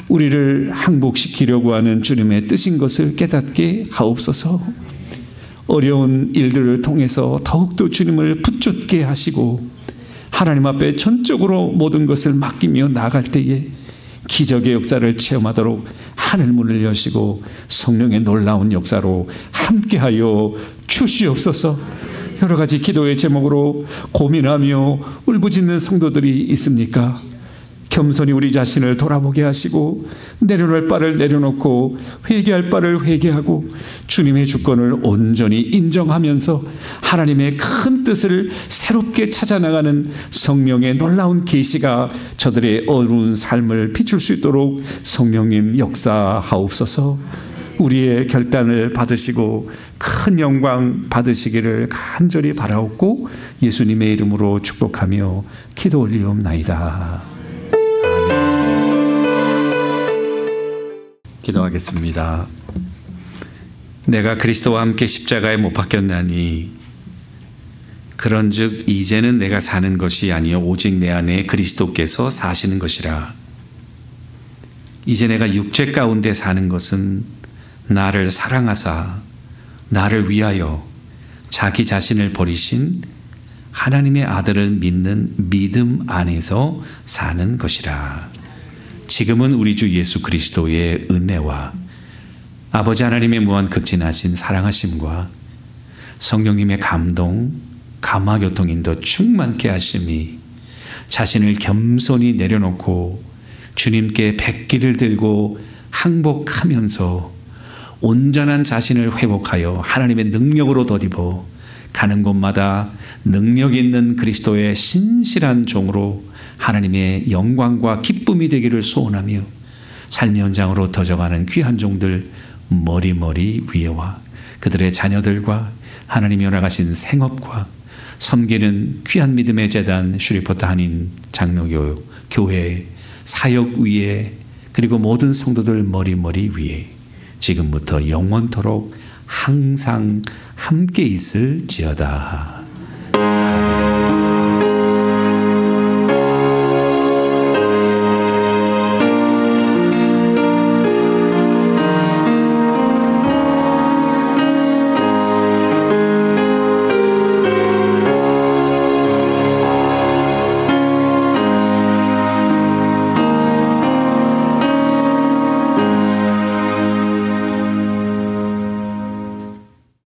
우리를 항복시키려고 하는 주님의 뜻인 것을 깨닫게 하옵소서. 어려운 일들을 통해서 더욱더 주님을 붙잡게 하시고 하나님 앞에 전적으로 모든 것을 맡기며 나아갈 때에 기적의 역사를 체험하도록 하늘문을 여시고 성령의 놀라운 역사로 함께하여 주시옵소서. 여러 가지 기도의 제목으로 고민하며 울부짖는 성도들이 있습니까? 겸손히 우리 자신을 돌아보게 하시고 내려놓을 바를 내려놓고 회개할 바를 회개하고 주님의 주권을 온전히 인정하면서 하나님의 큰 뜻을 새롭게 찾아나가는 성령의 놀라운 계시가 저들의 어두운 삶을 비출 수 있도록 성령님 역사하옵소서. 우리의 결단을 받으시고 큰 영광 받으시기를 간절히 바라옵고 예수님의 이름으로 축복하며 기도 올리옵나이다. 기도하겠습니다. 내가 그리스도와 함께 십자가에 못 박혔나니 그런즉 이제는 내가 사는 것이 아니요 오직 내 안에 그리스도께서 사시는 것이라. 이제 내가 육체 가운데 사는 것은 나를 사랑하사 나를 위하여 자기 자신을 버리신 하나님의 아들을 믿는 믿음 안에서 사는 것이라. 지금은 우리 주 예수 그리스도의 은혜와 아버지 하나님의 무한 극진하신 사랑하심과 성령님의 감동, 감화교통 인도 충만케 하심이 자신을 겸손히 내려놓고 주님께 백기를 들고 항복하면서 온전한 자신을 회복하여 하나님의 능력으로 덧입어 가는 곳마다 능력 있는 그리스도의 신실한 종으로 하나님의 영광과 기쁨이 되기를 소원하며 삶의 현장으로 터져가는 귀한 종들 머리머리 위에와 그들의 자녀들과 하나님이 허락하신 생업과 섬기는 귀한 믿음의 재단 슈리포트 한인 장로교 교회 사역 위에 그리고 모든 성도들 머리머리 위에 지금부터 영원토록 항상 함께 있을지어다.